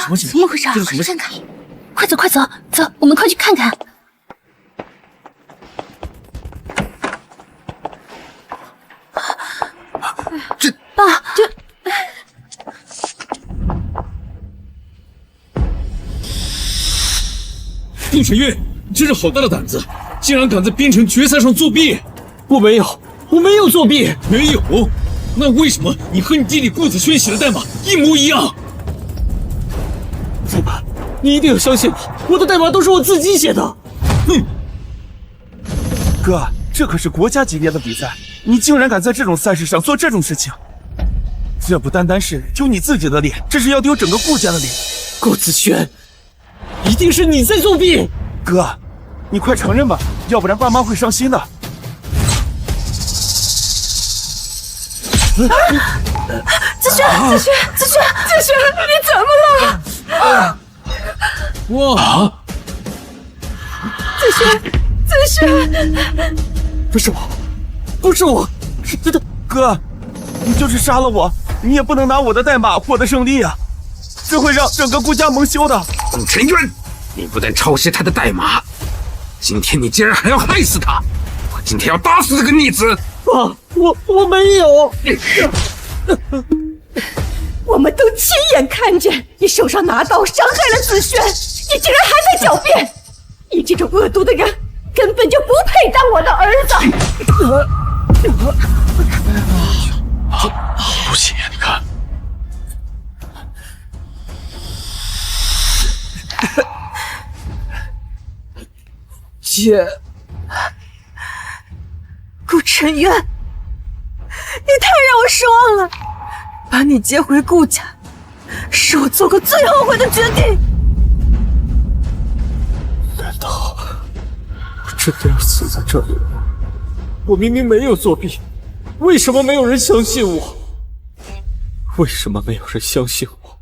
怎么回事？这是什么事？看看，快走快走，走，我们快去看看。这爸，顾晨月，你真是好大的胆子，竟然敢在编程决赛上作弊！我没有作弊。没有？那为什么你和你弟弟顾子轩写的代码一模一样？怎么？你一定要相信我的代码都是我自己写的。哼！哥，这可是国家级别的比赛，你竟然敢在这种赛事上做这种事情，这不单单是丢你自己的脸，这是要丢整个顾家的脸。顾子轩，一定是你在作弊。哥，你快承认吧，要不然爸妈会伤心的。子轩，你怎么了？哇！子轩，不是我，是真的。哥，你就是杀了我，你也不能拿我的代码获得胜利啊！这会让整个顾家蒙羞的。顾晨渊，你不但抄袭他的代码，今天你竟然还要害死他！我今天要打死这个逆子！爸，我没有。我们都亲眼看见你手上拿刀伤害了子轩，你竟然还在狡辩！你这种恶毒的人，根本就不配当我的儿子！不行呀，你看。姐，顾晨渊，你太让我失望了！把你接回顾家，是我做过最后悔的决定。难道我真的要死在这里了？我明明没有作弊，为什么没有人相信我？为什么没有人相信我？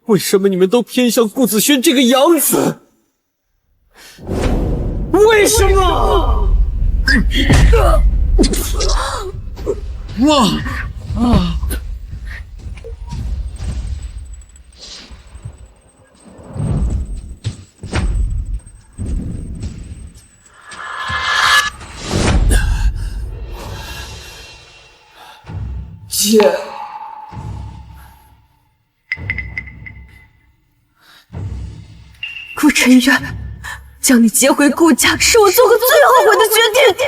为什么你们都偏向顾子轩这个养子？为什么？哇！姐，顾晨渊，将你接回顾家，是我做过最后悔的决定。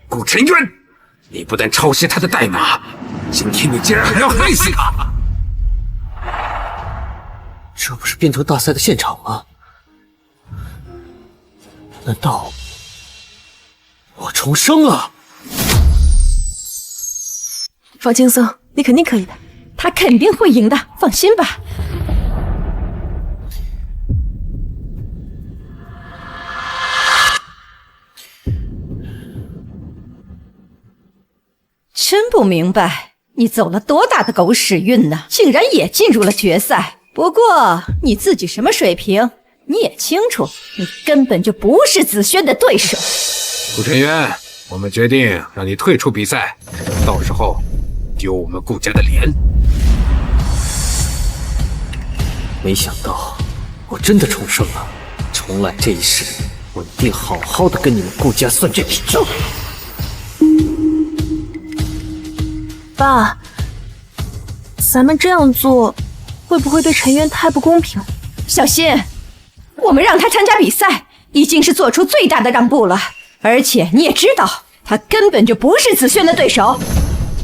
顾晨渊，你不但抄袭他的代码，今天你竟然还要害死他！这不是编程大赛的现场吗？难道我重生了？放轻松，你肯定可以的，他肯定会赢的，放心吧。真不明白，你走了多大的狗屎运呢？竟然也进入了决赛。不过你自己什么水平，你也清楚，你根本就不是子轩的对手。顾晨渊，我们决定让你退出比赛，到时候丢我们顾家的脸。没想到我真的重生了，重来这一世，我一定好好的跟你们顾家算这笔账。爸，咱们这样做会不会对陈渊太不公平？小心，我们让他参加比赛，已经是做出最大的让步了。而且你也知道，他根本就不是子轩的对手，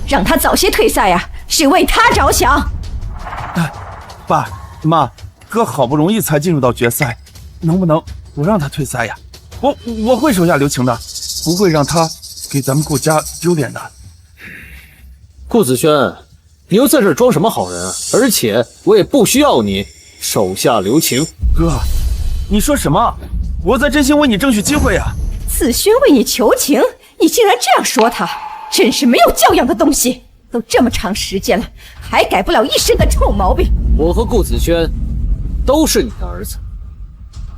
让他早些退赛呀，是为他着想。爸妈，哥好不容易才进入到决赛，能不能不让他退赛呀？我会手下留情的，不会让他给咱们顾家丢脸的。顾子轩，你又在这儿装什么好人啊？而且我也不需要你手下留情。哥，你说什么？我在真心为你争取机会呀。子轩为你求情，你竟然这样说他，真是没有教养的东西！都这么长时间了，还改不了一身的臭毛病。我和顾子轩都是你的儿子，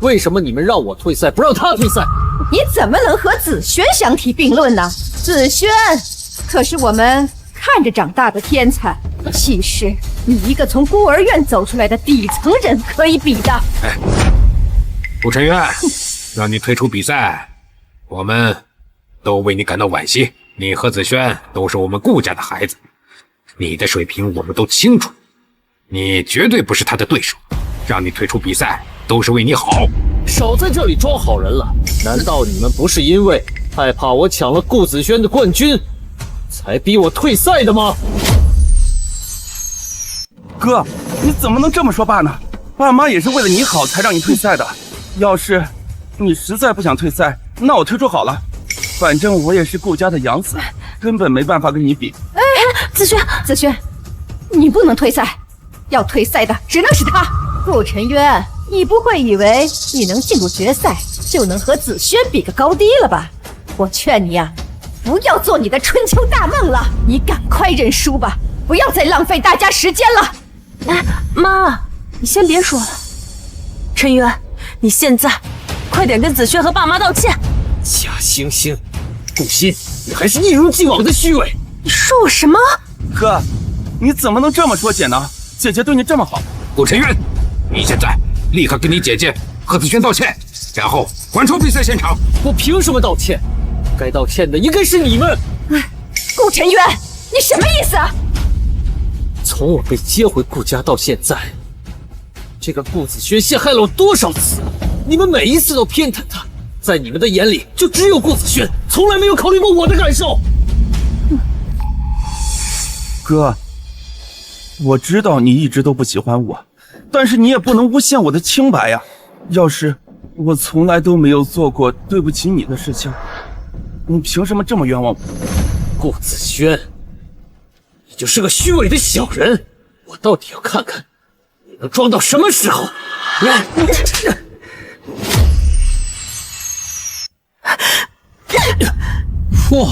为什么你们让我退赛，不让他退赛？你怎么能和子轩相提并论呢？子轩可是我们看着长大的天才，气势你一个从孤儿院走出来的底层人可以比的。顾晨渊，让你退出比赛，我们都为你感到惋惜。你和子轩都是我们顾家的孩子，你的水平我们都清楚，你绝对不是他的对手。让你退出比赛都是为你好。少在这里装好人了！难道你们不是因为害怕我抢了顾子轩的冠军，才逼我退赛的吗？哥，你怎么能这么说爸呢？爸妈也是为了你好才让你退赛的。要是你实在不想退赛，那我退出好了。反正我也是顾家的养子，根本没办法跟你比。子轩，你不能退赛，要退赛的只能是他。顾晨渊，你不会以为你能进入决赛就能和子轩比个高低了吧？我劝你啊，不要做你的春秋大梦了，你赶快认输吧，不要再浪费大家时间了。妈，你先别说了。陈渊，你现在快点跟子轩和爸妈道歉。假惺惺，顾欣，你还是一如既往的虚伪。你说我什么？哥，你怎么能这么说姐呢？姐姐对你这么好。顾晨渊，你现在立刻跟你姐姐和子轩道歉，然后滚出比赛现场。我凭什么道歉？该道歉的应该是你们。顾晨渊，你什么意思啊？从我被接回顾家到现在，这个顾子轩陷害了我多少次？你们每一次都偏袒他，在你们的眼里就只有顾子轩，从来没有考虑过我的感受。哥，我知道你一直都不喜欢我，但是你也不能诬陷我的清白呀。要是我从来都没有做过对不起你的事情，你凭什么这么冤枉我？顾子轩，你就是个虚伪的小人，我到底要看看你能装到什么时候。哇！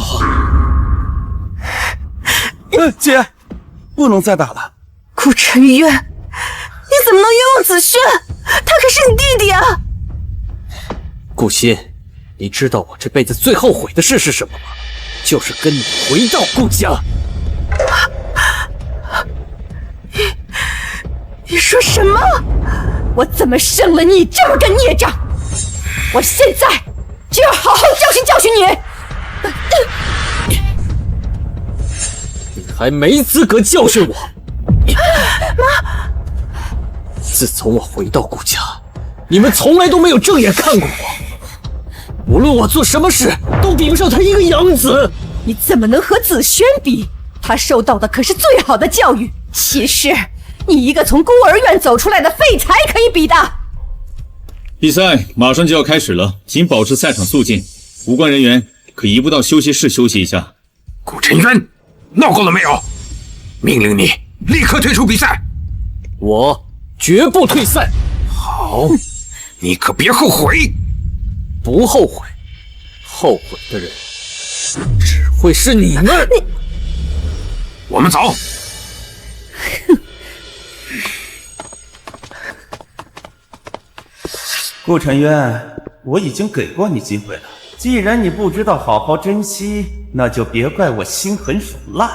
姐，不能再打了。顾晨渊，你怎么能冤枉子轩？他可是你弟弟啊！顾欣，你知道我这辈子最后悔的事是什么吗？就是跟你回到顾家。你说什么？我怎么生了你这么个孽障？我现在就要好好教训教训你！你还没资格教训我！妈，自从我回到顾家，你们从来都没有正眼看过我。无论我做什么事，都比不上他一个养子。你怎么能和子轩比？他受到的可是最好的教育。其实，你一个从孤儿院走出来的废材可以比的。比赛马上就要开始了，请保持赛场肃静，无关人员可移步到休息室休息一下。顾晨渊，闹够了没有？命令你立刻退出比赛。我绝不退赛。好，你可别后悔。不后悔，后悔的人只会是你们。我们走。顾晨渊，我已经给过你机会了，既然你不知道好好珍惜，那就别怪我心狠手辣。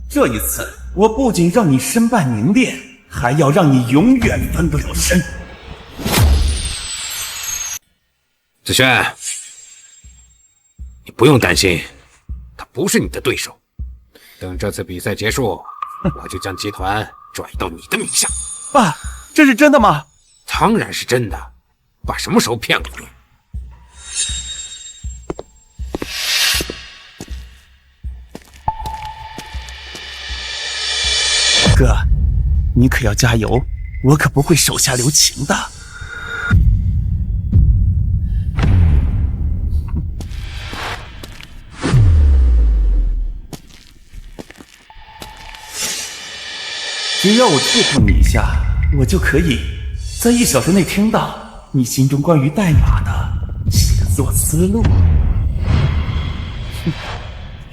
这一次，我不仅让你身败名裂，还要让你永远翻不了身。子轩，你不用担心，他不是你的对手。等这次比赛结束，我就将集团转移到你的名下。爸，这是真的吗？当然是真的，爸什么时候骗过你？哥，你可要加油，我可不会手下留情的。只要我触碰你一下，我就可以在1小时内听到你心中关于代码的写作思路。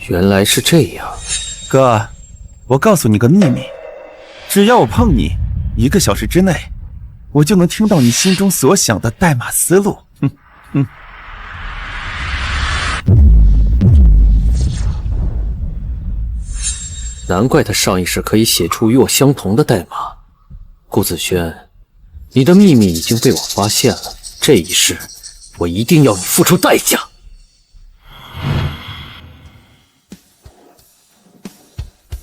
原来是这样。哥，我告诉你个秘密，只要我碰你，1个小时之内，我就能听到你心中所想的代码思路。难怪他上一世可以写出与我相同的代码。顾子轩，你的秘密已经被我发现了，这一世我一定要你付出代价。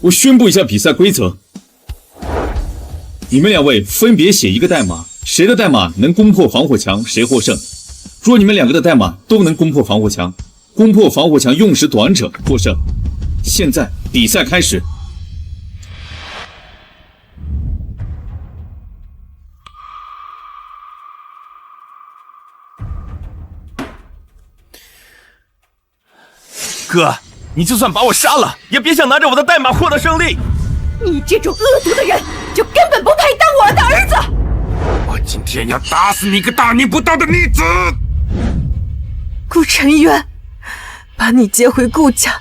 我宣布一下比赛规则：你们2位分别写一个代码，谁的代码能攻破防火墙，谁获胜。若你们2个的代码都能攻破防火墙，攻破防火墙用时短者获胜。现在比赛开始。哥，你就算把我杀了，也别想拿着我的代码获得胜利。你这种恶毒的人，就根本不配当我的儿子！我今天要打死你个大逆不道的逆子！顾晨渊，把你接回顾家，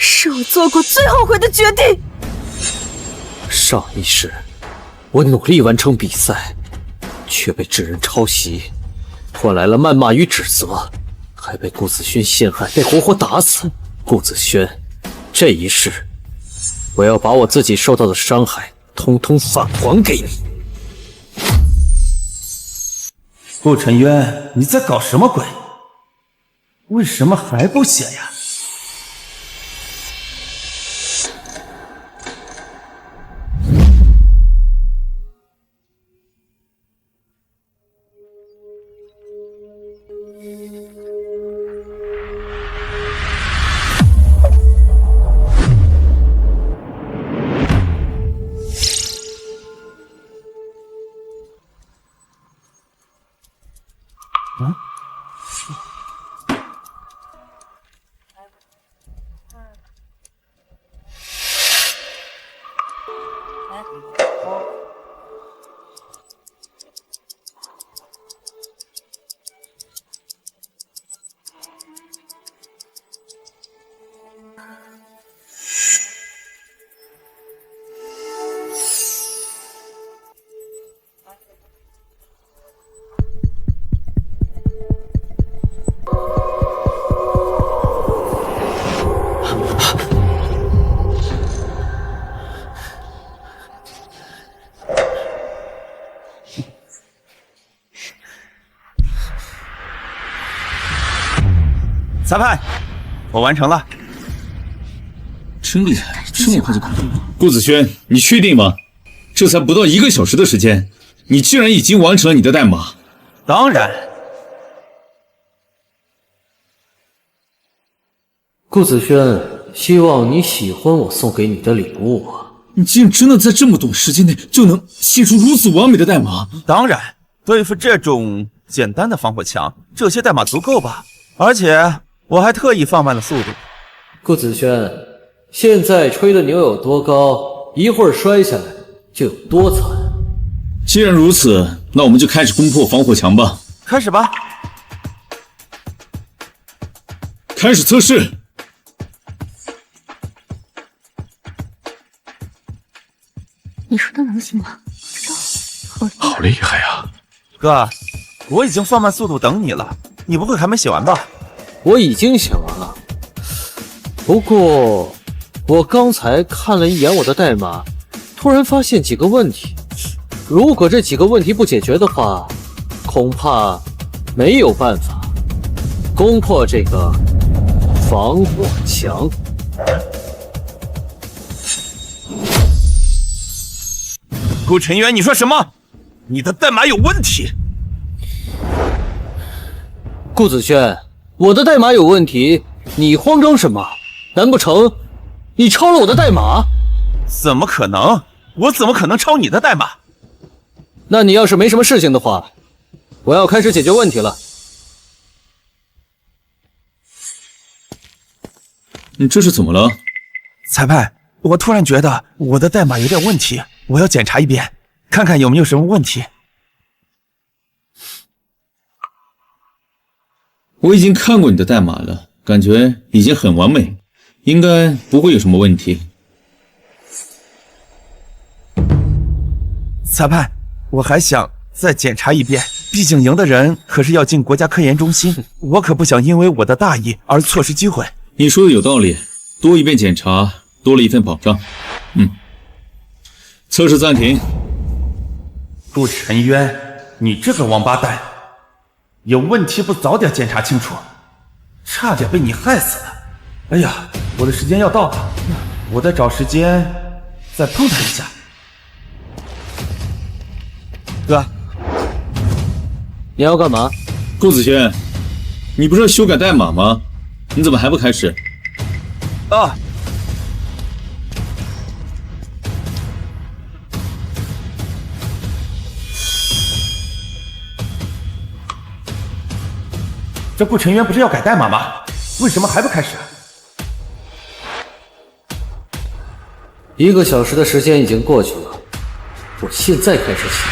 是我做过最后悔的决定。上一世，我努力完成比赛，却被智人抄袭，换来了谩骂与指责，还被顾子轩陷害，被活活打死。顾子轩，这一世，我要把我自己受到的伤害通通返还给你。顾晨渊，你在搞什么鬼？为什么还不写呀？裁判，我完成了。真厉害，这么快就搞定了。顾子轩，你确定吗？这才不到1个小时的时间，你居然已经完成了你的代码。当然。顾子轩，希望你喜欢我送给你的礼物啊！你竟然真的在这么短时间内就能写出如此完美的代码？当然，对付这种简单的防火墙，这些代码足够吧？而且我还特意放慢了速度。顾子轩，现在吹的牛有多高，一会儿摔下来就有多惨。既然如此，那我们就开始攻破防火墙吧。开始吧。开始测试。你说的能行吗？好厉害呀！哥，我已经放慢速度等你了，你不会还没写完吧？我已经写完了，不过我刚才看了一眼我的代码，突然发现几个问题。如果这几个问题不解决的话，恐怕没有办法攻破这个防火墙。顾晨渊，你说什么？你的代码有问题。顾子轩，我的代码有问题，你慌张什么？难不成你抄了我的代码？怎么可能？我怎么可能抄你的代码？那你要是没什么事情的话，我要开始解决问题了。你这是怎么了？裁判，我突然觉得我的代码有点问题，我要检查一遍，看看有没有什么问题。我已经看过你的代码了，感觉已经很完美，应该不会有什么问题。裁判，我还想再检查一遍，毕竟赢的人可是要进国家科研中心，我可不想因为我的大意而错失机会。你说的有道理，多一遍检查多了一份保障。测试暂停。顾沉渊，你这个王八蛋，有问题不早点检查清楚，差点被你害死了。哎呀，我的时间要到了，我得找时间再碰他一下。哥，你要干嘛？顾子轩，你不是要修改代码吗？你怎么还不开始？啊！这顾沉渊不是要改代码吗？为什么还不开始啊？1个小时的时间已经过去了，我现在开始写，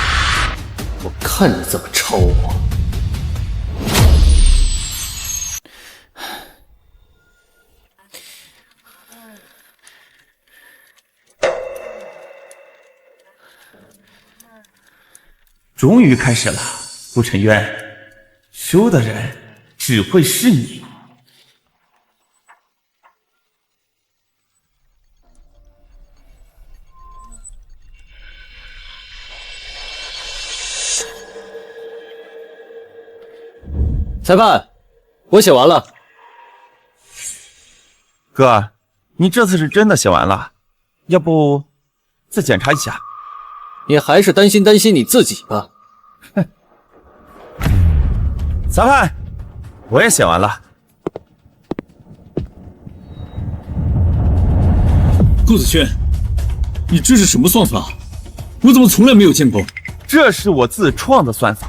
我看你怎么抄我。终于开始了，顾沉渊，输的人只会是你。裁判，我写完了。哥，你这次是真的写完了，要不再检查一下？你还是担心你自己吧。哼。裁判，我也写完了。顾子轩，你这是什么算法？我怎么从来没有见过？这是我自创的算法，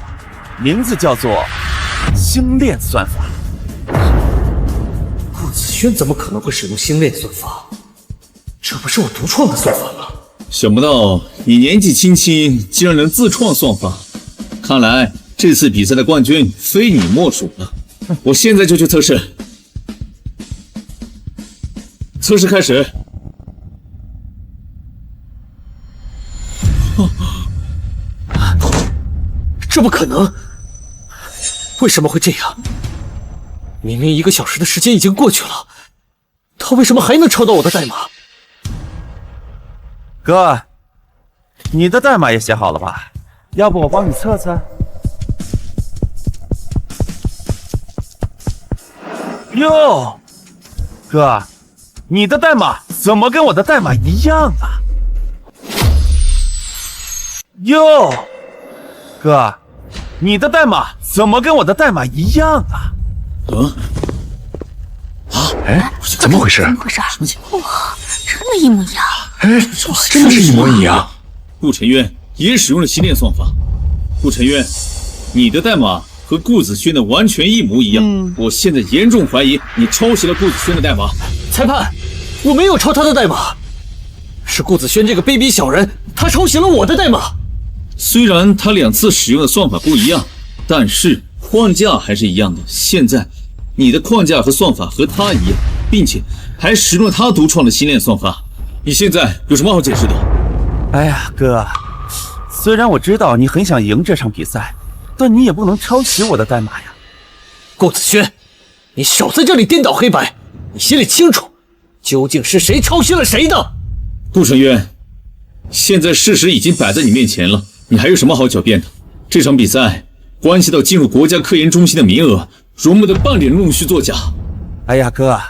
名字叫做星链算法。顾子轩怎么可能会使用星链算法？这不是我独创的算法吗？想不到你年纪轻轻竟然能自创算法，看来这次比赛的冠军非你莫属了。我现在就去测试。测试开始。这不可能！为什么会这样？明明1个小时的时间已经过去了，他为什么还能抄到我的代码？哥，你的代码也写好了吧？要不我帮你测测？哟，哥，你的代码怎么跟我的代码一样啊？哟，哥，你的代码怎么跟我的代码一样啊？哎，怎么回事？怎么回事？什么情况？哇，真的，一模一样！哎，真的是一模一样。顾沉渊也使用了星链算法。顾沉渊，你的代码和顾子轩的完全一模一样。我现在严重怀疑你抄袭了顾子轩的代码。裁判，我没有抄他的代码，是顾子轩这个卑鄙小人，他抄袭了我的代码。虽然他2次使用的算法不一样，但是框架还是一样的。现在你的框架和算法和他一样，并且还使用了他独创的星链算法。你现在有什么好解释的？哎呀，哥，虽然我知道你很想赢这场比赛，但你也不能抄袭我的代码呀。顾子轩，你少在这里颠倒黑白，你心里清楚，究竟是谁抄袭了谁的？顾沉渊，现在事实已经摆在你面前了，你还有什么好狡辩的？这场比赛关系到进入国家科研中心的名额，容不得半点弄虚作假。哎呀，哥，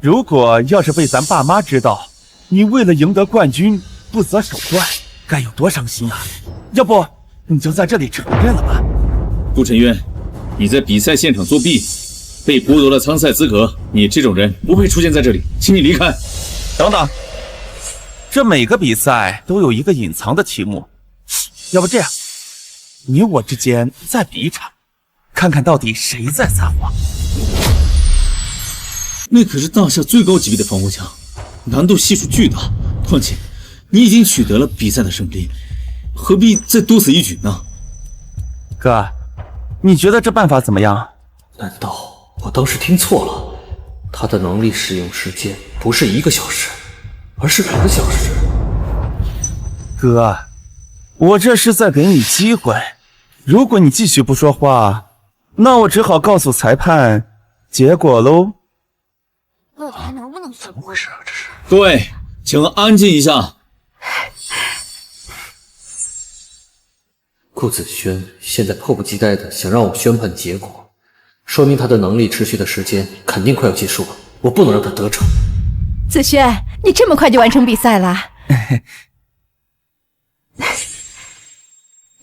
如果要是被咱爸妈知道你为了赢得冠军不择手段，该有多伤心啊！要不你就在这里承认了吧。顾沉渊，你在比赛现场作弊，被剥夺了参赛资格，你这种人不配出现在这里，请你离开。等等，这每个比赛都有一个隐藏的题目，要不这样，你我之间再比一场，看看到底谁在撒谎。那可是大夏最高级别的防火墙，难度系数巨大，况且你已经取得了比赛的胜利，何必再多此一举呢？哥，你觉得这办法怎么样？难道我当时听错了？他的能力使用时间不是1个小时，而是2个小时。哥，我这是在给你机会，如果你继续不说话，那我只好告诉裁判结果喽。到底还能不能怎么回事啊？这是。各位，请安静一下。顾子轩现在迫不及待的想让我宣判结果，说明他的能力持续的时间肯定快要结束了，我不能让他得逞。子轩，你这么快就完成比赛了？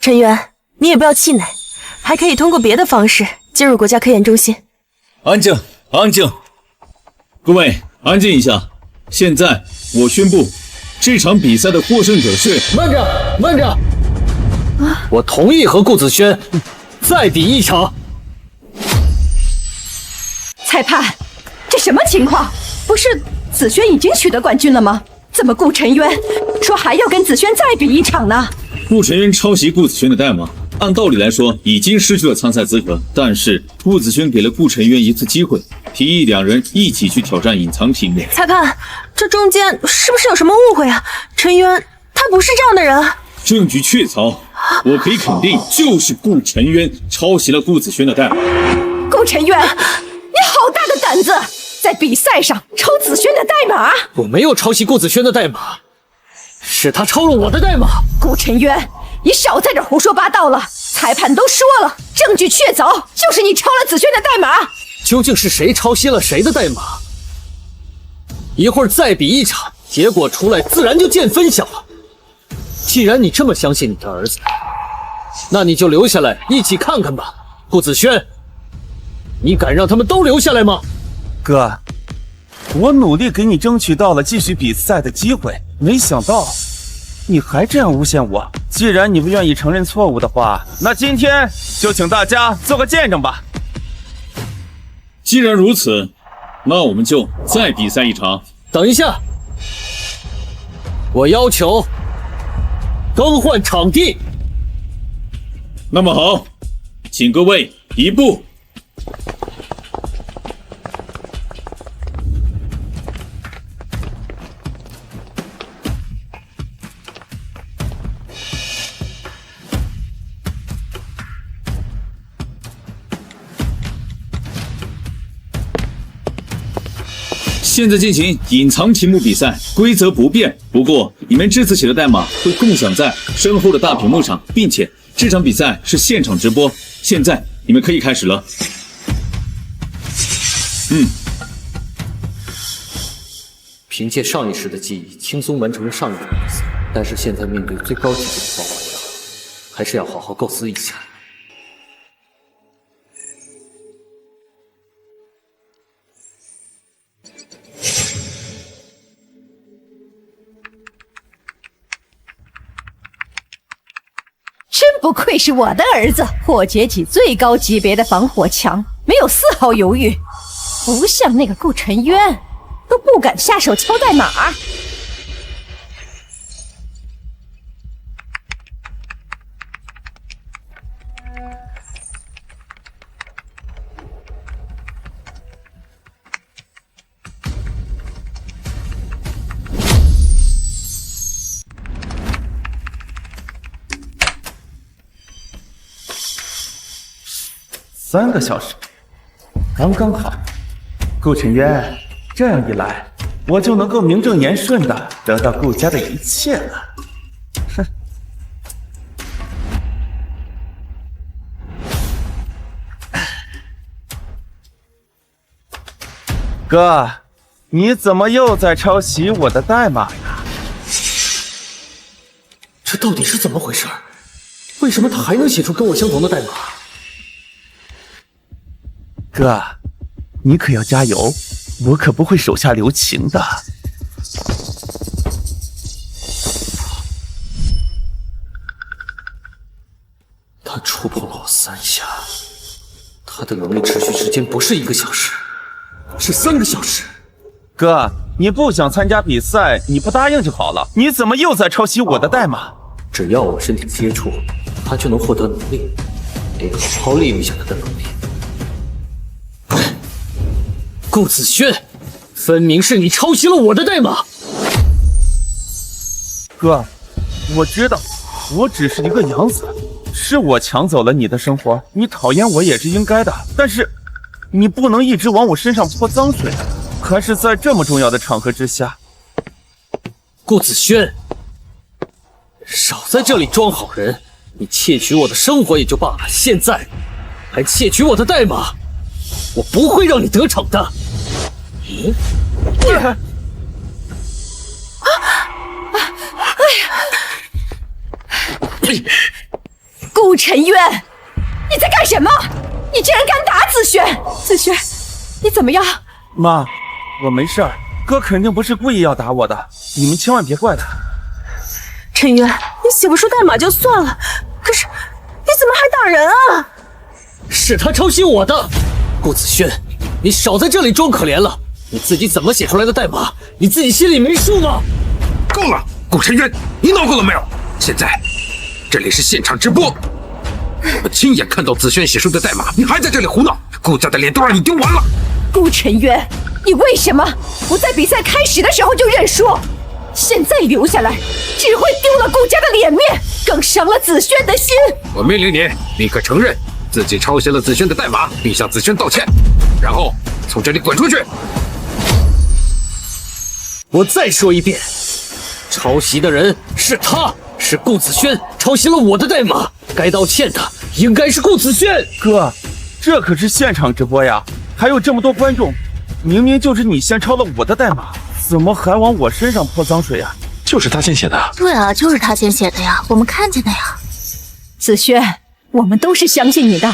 陈渊，你也不要气馁，还可以通过别的方式进入国家科研中心。安静，安静！各位，安静一下。现在我宣布，这场比赛的获胜者是……慢着，慢着！我同意和顾子轩再比一场。裁判，这什么情况？不是子轩已经取得冠军了吗？怎么顾晨渊说还要跟子轩再比一场呢？顾晨渊抄袭顾子轩的代码，按道理来说已经失去了参赛资格，但是顾子轩给了顾晨渊一次机会，提议两人一起去挑战隐藏题目。裁判，这中间是不是有什么误会啊？陈渊他不是这样的人。证据确凿，我可以肯定，就是顾晨渊抄袭了顾子轩的代码。顾晨渊，你好大的胆子，在比赛上抄子轩的代码！我没有抄袭顾子轩的代码，是他抄了我的代码。顾晨渊，你少在这胡说八道了！裁判都说了，证据确凿，就是你抄了子轩的代码。究竟是谁抄袭了谁的代码？一会儿再比一场，结果出来自然就见分晓了。既然你这么相信你的儿子，那你就留下来一起看看吧。顾子轩，你敢让他们都留下来吗？哥，我努力给你争取到了继续比赛的机会，没想到你还这样诬陷我。既然你不愿意承认错误的话，那今天就请大家做个见证吧。既然如此，那我们就再比赛一场。等一下，我要求更换场地。那么好，请各位移步。现在进行隐藏题目比赛，规则不变。不过，你们这次写的代码会共享在身后的大屏幕上，并且这场比赛是现场直播。现在你们可以开始了。凭借上一世的记忆，轻松完成了上一轮比赛，但是现在面对最高级别的防火墙，还是要好好构思一下。真不愧是我的儿子，破解起最高级别的防火墙，没有丝毫犹豫，不像那个顾晨渊，都不敢下手敲代码。3个小时，刚刚好。顾晨渊，这样一来，我就能够名正言顺的得到顾家的一切了。哼。哥，你怎么又在抄袭我的代码呀？这到底是怎么回事？为什么他还能写出跟我相同的代码？哥，你可要加油，我可不会手下留情的。他触碰了我3下，他的能力持续时间不是1个小时，是3个小时。哥，你不想参加比赛，你不答应就好了。你怎么又在抄袭我的代码？只要我身体接触，他就能获得能力，得好好利用一下他的能力。顾子轩，分明是你抄袭了我的代码。哥，我知道，我只是一个养子，是我抢走了你的生活，你讨厌我也是应该的。但是，你不能一直往我身上泼脏水，还是在这么重要的场合之下。顾子轩，少在这里装好人！你窃取我的生活也就罢了，现在还窃取我的代码，我不会让你得逞的！顾晨渊，你在干什么？你竟然敢打子轩！子轩，你怎么样？妈，我没事儿，哥肯定不是故意要打我的，你们千万别怪他。陈渊，你写不出代码就算了，可是你怎么还打人啊？是他抄袭我的！顾子轩，你少在这里装可怜了！你自己怎么写出来的代码，你自己心里没数吗？够了，顾晨渊，你闹够了没有？现在这里是现场直播，我们亲眼看到子轩写出的代码，你还在这里胡闹，顾家的脸都让你丢完了。顾晨渊，你为什么不在比赛开始的时候就认输？现在留下来，只会丢了顾家的脸面，更伤了子轩的心。我命令你立刻承认自己抄袭了子轩的代码，并向子轩道歉，然后从这里滚出去。我再说一遍，抄袭的人是他，是顾子轩抄袭了我的代码，该道歉的应该是顾子轩。哥，这可是现场直播呀，还有这么多观众，明明就是你先抄了我的代码，怎么还往我身上泼脏水啊？就是他先写的。对啊，就是他先写的呀，我们看见的呀。子轩，我们都是相信你的，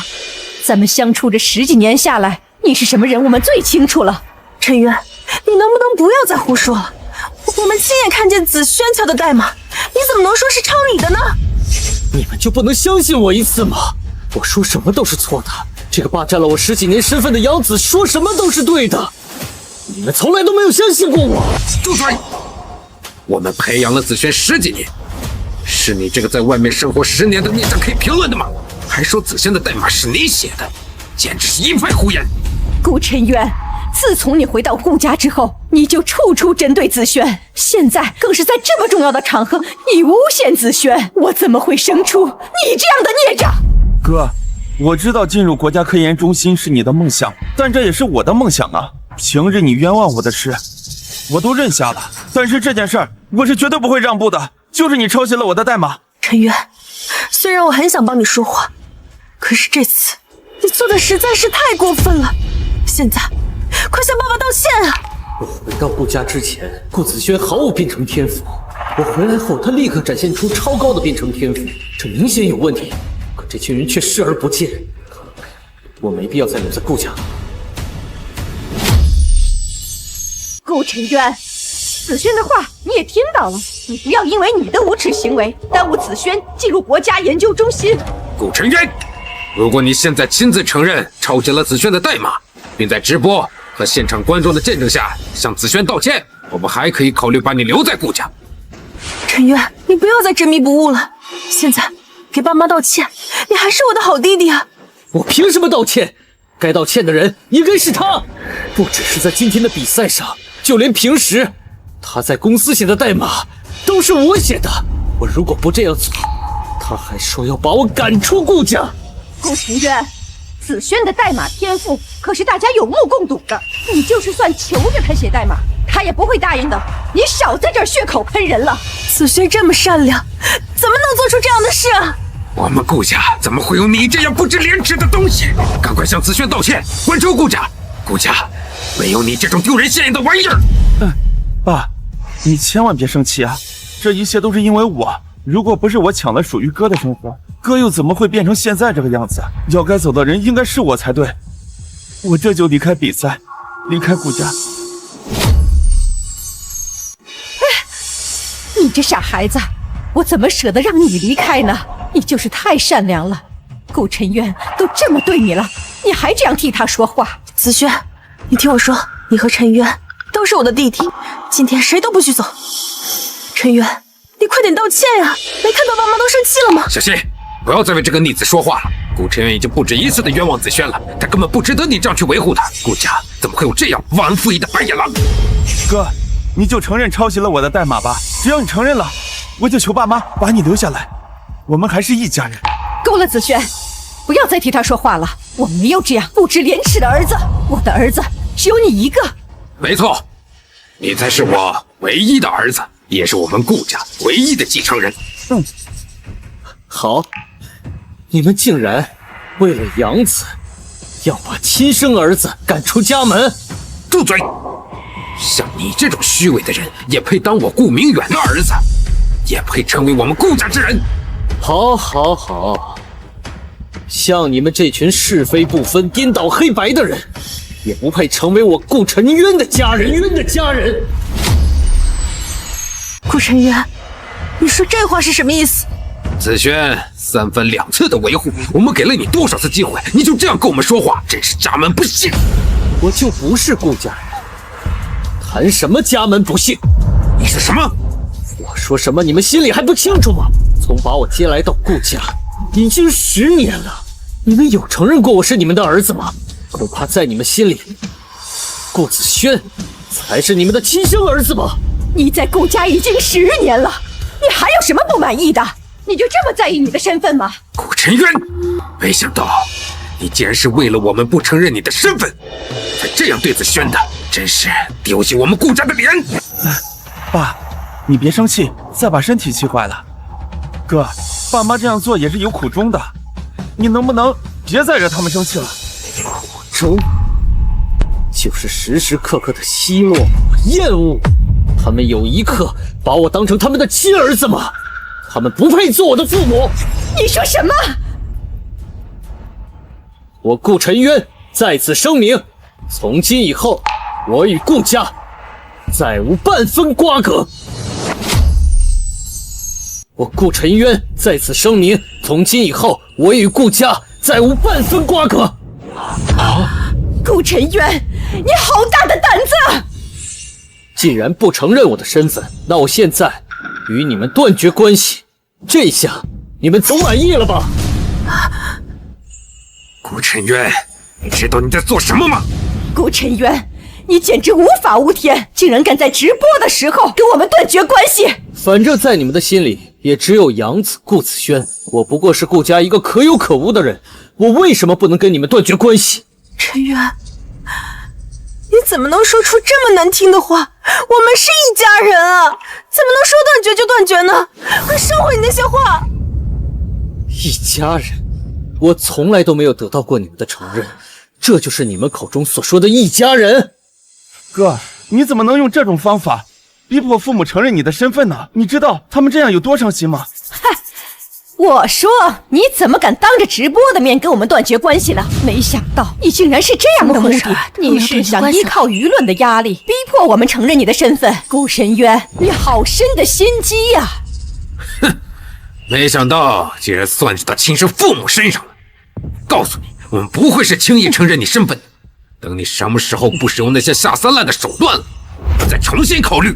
咱们相处这10几年下来，你是什么人，我们最清楚了。陈渊，你能不能不要再胡说了？我们亲眼看见子轩敲的代码，你怎么能说是抄你的呢？你们就不能相信我一次吗？我说什么都是错的，这个霸占了我10几年身份的养子说什么都是对的，你们从来都没有相信过我。住嘴！我们培养了子轩10几年，是你这个在外面生活10年的孽障可以评论的吗？还说子轩的代码是你写的，简直是一派胡言！顾晨渊，自从你回到顾家之后，你就处处针对子轩，现在更是在这么重要的场合，你诬陷子轩，我怎么会生出你这样的孽障？哥，我知道进入国家科研中心是你的梦想，但这也是我的梦想啊！平日你冤枉我的事，我都认下了，但是这件事儿我是绝对不会让步的，就是你抄袭了我的代码。陈渊，虽然我很想帮你说话，可是这次你做的实在是太过分了，现在快向爸爸道歉啊！我回到顾家之前，顾子轩毫无编程天赋，我回来后他立刻展现出超高的编程天赋，这明显有问题，可这群人却视而不见，我没必要再留在顾家了。顾晨渊，子轩的话你也听到了，你不要因为你的无耻行为耽误子轩进入国家研究中心。顾晨渊，如果你现在亲自承认抄袭了子轩的代码，并在直播和现场观众的见证下向子轩道歉，我们还可以考虑把你留在顾家。陈渊，你不要再执迷不悟了，现在给爸妈道歉，你还是我的好弟弟啊！我凭什么道歉？该道歉的人应该是他，不只是在今天的比赛上，就连平时他在公司写的代码都是我写的。我如果不这样做，他还说要把我赶出顾家。顾晨渊，子轩的代码天赋可是大家有目共睹的，你就是算求着他写代码，他也不会答应的。你少在这儿血口喷人了。子轩这么善良，怎么能做出这样的事啊？我们顾家怎么会有你这样不知廉耻的东西？赶快向子轩道歉，滚出顾家！顾家没有你这种丢人现眼的玩意儿。爸，你千万别生气啊！这一切都是因为我，如果不是我抢了属于哥的生活，哥又怎么会变成现在这个样子？要该走的人应该是我才对。我这就离开比赛，离开顾家。你这傻孩子，我怎么舍得让你离开呢？你就是太善良了，顾晨渊都这么对你了，你还这样替他说话。子轩，你听我说，你和陈渊都是我的弟弟，今天谁都不许走。陈渊，你快点道歉呀！没看到爸妈都生气了吗？小心，不要再为这个逆子说话了。顾晨渊已经不止一次的冤枉子轩了，他根本不值得你这样去维护他。顾家怎么会有这样忘恩负义的白眼狼？哥，你就承认抄袭了我的代码吧，只要你承认了，我就求爸妈把你留下来，我们还是一家人。够了，子轩，不要再替他说话了。我没有这样不知廉耻的儿子，我的儿子只有你一个。没错，你才是我唯一的儿子，也是我们顾家唯一的继承人。好，你们竟然为了养子，要把亲生儿子赶出家门！住嘴！像你这种虚伪的人，也配当我顾明远的儿子，也配成为我们顾家之人？好，好，好，像你们这群是非不分、颠倒黑白的人，也不配成为我顾沉渊的家人。顾沉渊，你说这话是什么意思？子轩三番两次的维护，我们给了你多少次机会，你就这样跟我们说话，真是家门不幸。我就不是顾家人，谈什么家门不幸？你说什么？我说什么你们心里还不清楚吗？从把我接来到顾家已经10年了，你们有承认过我是你们的儿子吗？恐怕在你们心里，顾子轩才是你们的亲生儿子吧？你在顾家已经10年了，你还有什么不满意的？你就这么在意你的身份吗？顾沉渊，没想到你竟然是为了我们不承认你的身份，才这样对子轩的，真是丢尽我们顾家的脸。爸，你别生气，再把身体气坏了。哥，爸妈这样做也是有苦衷的，你能不能别再惹他们生气了？苦衷就是时时刻刻的奚落我、厌恶我。他们有一刻把我当成他们的亲儿子吗？他们不配做我的父母。你说什么？我顾沉渊在此声明，从今以后，我与顾家再无半分瓜葛。我顾沉渊在此声明，从今以后，我与顾家再无半分瓜葛。顾沉渊，你好大的胆子！既然不承认我的身份，那我现在与你们断绝关系。这下你们总满意了吧？顾沉渊，你知道你在做什么吗？顾沉渊，你简直无法无天，竟然敢在直播的时候跟我们断绝关系！反正在你们的心里，也只有养子顾子轩，我不过是顾家一个可有可无的人，我为什么不能跟你们断绝关系？沉渊，你怎么能说出这么难听的话？我们是一家人啊，怎么能说断绝就断绝呢？快收回你那些话！一家人，我从来都没有得到过你们的承认，这就是你们口中所说的一家人？哥，你怎么能用这种方法逼迫父母承认你的身份呢？你知道他们这样有多伤心吗？我说你怎么敢当着直播的面跟我们断绝关系呢？没想到你竟然是这样的目的，你是想依靠舆论的压力逼迫我们承认你的身份。顾深渊，你好深的心机呀！哼，没想到竟然算计到亲生父母身上了。告诉你，我们不会是轻易承认你身份的。等你什么时候不使用那些下三滥的手段了，我再重新考虑。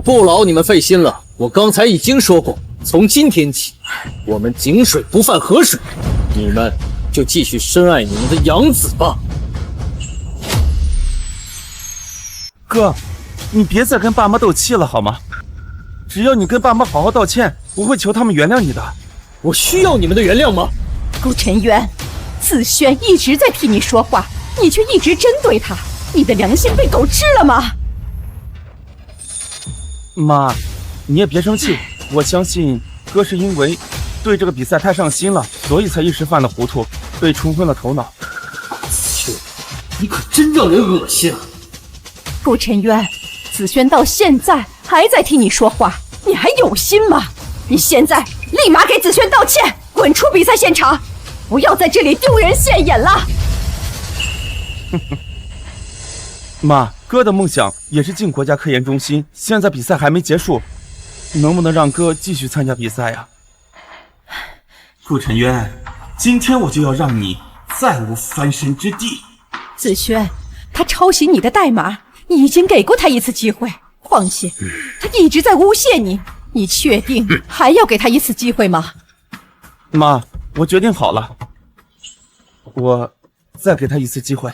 不劳你们费心了，我刚才已经说过，从今天起，我们井水不犯河水，你们就继续深爱你们的养子吧。哥，你别再跟爸妈斗气了好吗？只要你跟爸妈好好道歉，我会求他们原谅你的。我需要你们的原谅吗？顾沉渊，子轩一直在替你说话，你却一直针对他，你的良心被狗吃了吗？妈，你也别生气，我相信哥是因为对这个比赛太上心了，所以才一时犯了糊涂，被冲昏了头脑。切，你可真让人恶心啊！顾沉渊，子轩到现在还在替你说话，你还有心吗？你现在立马给子轩道歉，滚出比赛现场，不要在这里丢人现眼了。妈，哥的梦想也是进国家科研中心，现在比赛还没结束，能不能让哥继续参加比赛呀？顾沉渊，今天我就要让你再无翻身之地。子轩，他抄袭你的代码，你已经给过他一次机会，况且他一直在诬陷你，你确定还要给他一次机会吗？妈，我决定好了，我再给他一次机会。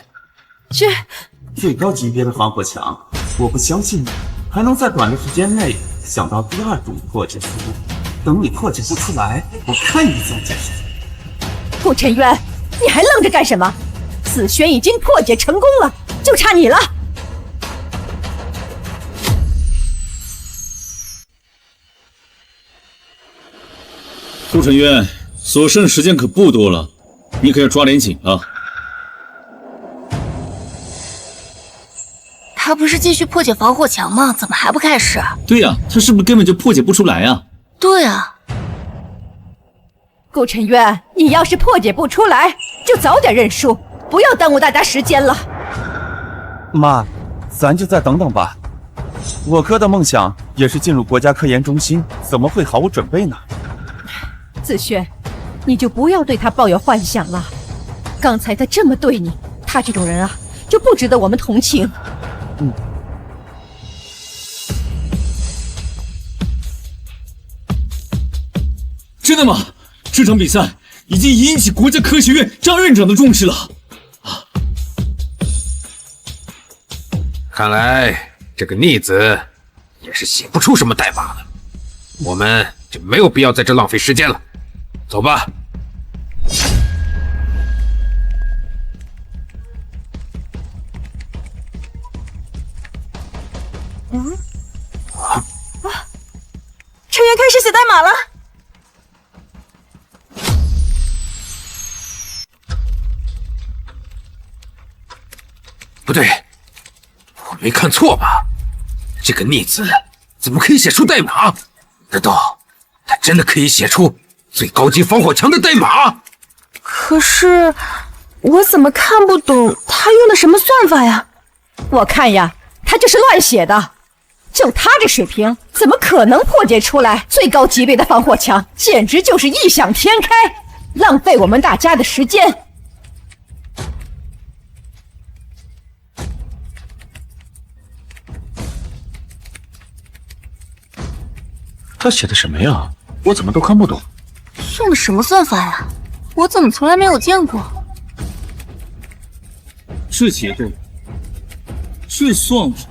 最高级别的防火墙，我不相信你还能在短的时间内想到第二种破解思路。等你破解不出来，我看你怎么解释。顾沉渊，你还愣着干什么？子轩已经破解成功了，就差你了。顾晨渊，所剩时间可不多了，你可要抓点紧啊！他不是继续破解防火墙吗？怎么还不开始？对呀，他是不是根本就破解不出来啊？对啊，顾晨渊，你要是破解不出来，就早点认输，不要耽误大家时间了。妈，咱就再等等吧。我哥的梦想也是进入国家科研中心，怎么会毫无准备呢？子轩，你就不要对他抱有幻想了。刚才他这么对你，他这种人啊，就不值得我们同情。真的吗？这场比赛已经引起国家科学院张院长的重视了。看来这个逆子也是写不出什么代码了，我们就没有必要在这浪费时间了。走吧。陈渊开始写代码了。不对，我没看错吧？这个逆子怎么可以写出代码？难道他真的可以写出最高级防火墙的代码？可是我怎么看不懂他用的什么算法呀？我看呀，他就是乱写的。就他这水平，怎么可能破解出来最高级别的防火墙？简直就是异想天开，浪费我们大家的时间。他写的什么呀？我怎么都看不懂。用的什么算法呀？我怎么从来没有见过？这节奏，这算法，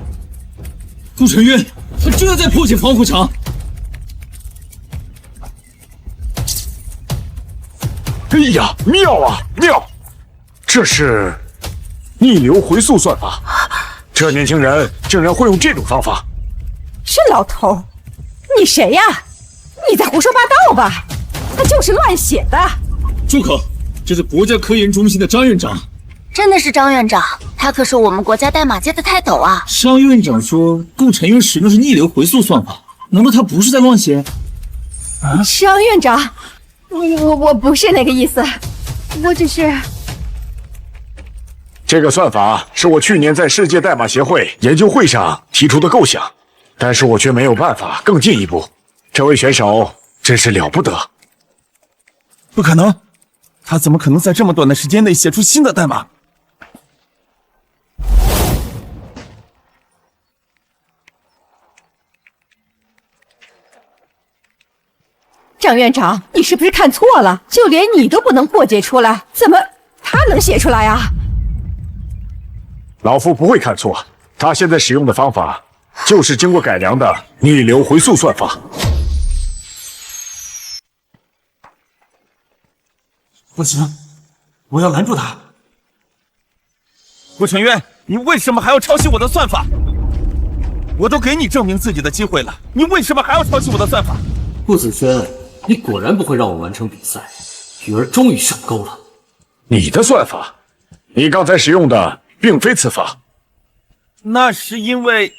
顾晨渊，他真的在破解防火墙。哎呀，妙啊妙！这是逆流回溯算法，这年轻人竟然会用这种方法。这老头，你谁呀？你在胡说八道吧？他就是乱写的。住口！这是国家科研中心的张院长。真的是张院长，他可是我们国家代码界的泰斗啊！张院长说顾晨渊使用的是逆流回溯算法，难道他不是在乱写？张院长，我不是那个意思，我只是……这个算法是我去年在世界代码协会研究会上提出的构想，但是我却没有办法更进一步。这位选手真是了不得！不可能，他怎么可能在这么短的时间内写出新的代码？张院长，你是不是看错了？就连你都不能破解出来，怎么他能写出来啊？老夫不会看错，他现在使用的方法就是经过改良的逆流回溯算法。不行，我要拦住他。顾晨渊，你为什么还要抄袭我的算法？我都给你证明自己的机会了，你为什么还要抄袭我的算法？顾子轩，你果然不会让我完成比赛，雨儿终于上钩了。你的算法，你刚才使用的并非此法。那是因为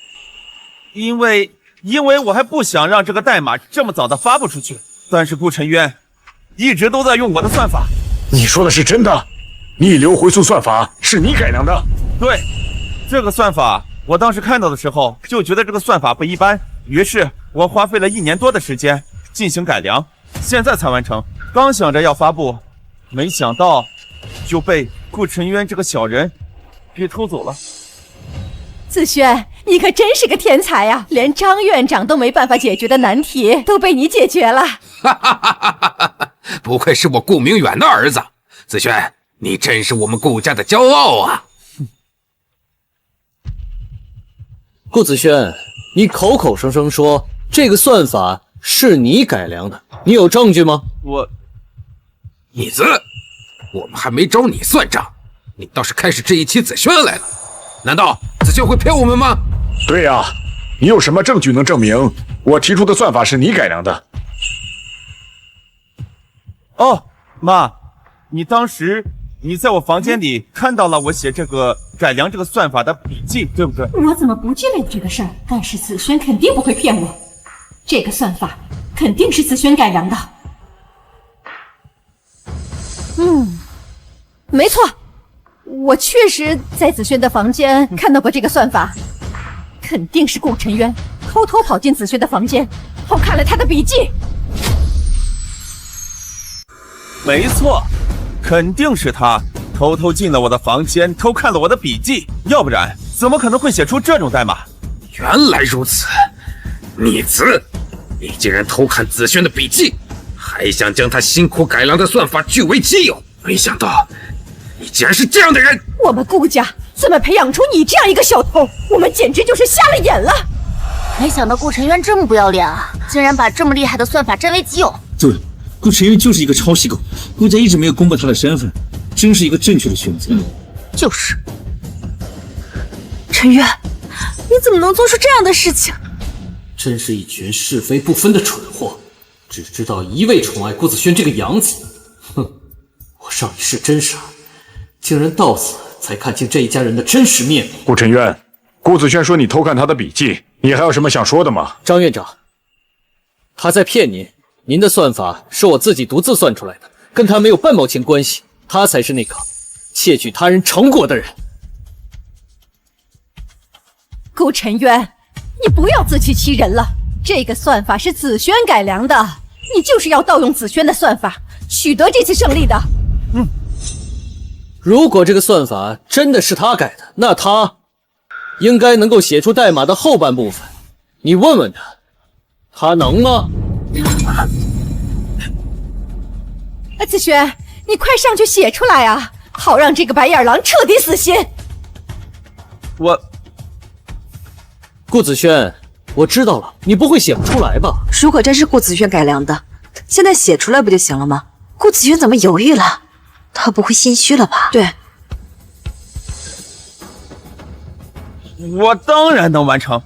我还不想让这个代码这么早的发布出去。但是顾晨渊一直都在用我的算法。你说的是真的？逆流回溯算法是你改良的？对，这个算法我当时看到的时候就觉得这个算法不一般，于是我花费了1年多的时间进行改良，现在才完成。刚想着要发布，没想到就被顾晨渊这个小人给偷走了。子轩，你可真是个天才呀！连张院长都没办法解决的难题都被你解决了。哈哈哈哈哈！不愧是我顾明远的儿子，子轩，你真是我们顾家的骄傲啊！顾子轩，你口口声声说这个算法是你改良的，你有证据吗？逆子，我们还没找你算账，你倒是开始质疑起子轩来了。难道子轩会骗我们吗？对呀，你有什么证据能证明我提出的算法是你改良的？哦，妈，你当时在我房间里看到了我写这个改良这个算法的笔记，对不对？我怎么不记得这个事儿？但是子轩肯定不会骗我，这个算法肯定是子轩改良的。没错，我确实在子轩的房间看到过这个算法，肯定是顾晨渊偷偷跑进子轩的房间，偷看了他的笔记。没错，肯定是他偷偷进了我的房间，偷看了我的笔记，要不然怎么可能会写出这种代码？原来如此，逆子，你竟然偷看子轩的笔记，还想将他辛苦改良的算法据为己有，没想到你竟然是这样的人！我们顾家怎么培养出你这样一个小偷？我们简直就是瞎了眼了！没想到顾晨渊这么不要脸啊，竟然把这么厉害的算法占为己有。对，顾晨渊就是一个抄袭狗，顾家一直没有公布他的身份，真是一个正确的选择。就是。陈渊，你怎么能做出这样的事情？真是一群是非不分的蠢货，只知道一味宠爱顾子轩这个养子。哼，我少一世真傻，竟然到死才看清这一家人的真实面目。顾晨渊，顾子轩说你偷看他的笔记，你还有什么想说的吗？张院长，他在骗您，您的算法是我自己独自算出来的，跟他没有半毛钱关系，他才是那个窃取他人成果的人。顾晨渊，你不要自欺欺人了，这个算法是子轩改良的，你就是要盗用子轩的算法，取得这次胜利的。如果这个算法真的是他改的，那他应该能够写出代码的后半部分。你问问他，他能吗？子轩，你快上去写出来啊，好让这个白眼狼彻底死心。顾子轩，我知道了，你不会写不出来吧？如果真是顾子轩改良的，现在写出来不就行了吗？顾子轩怎么犹豫了？他不会心虚了吧？对，我当然能完成。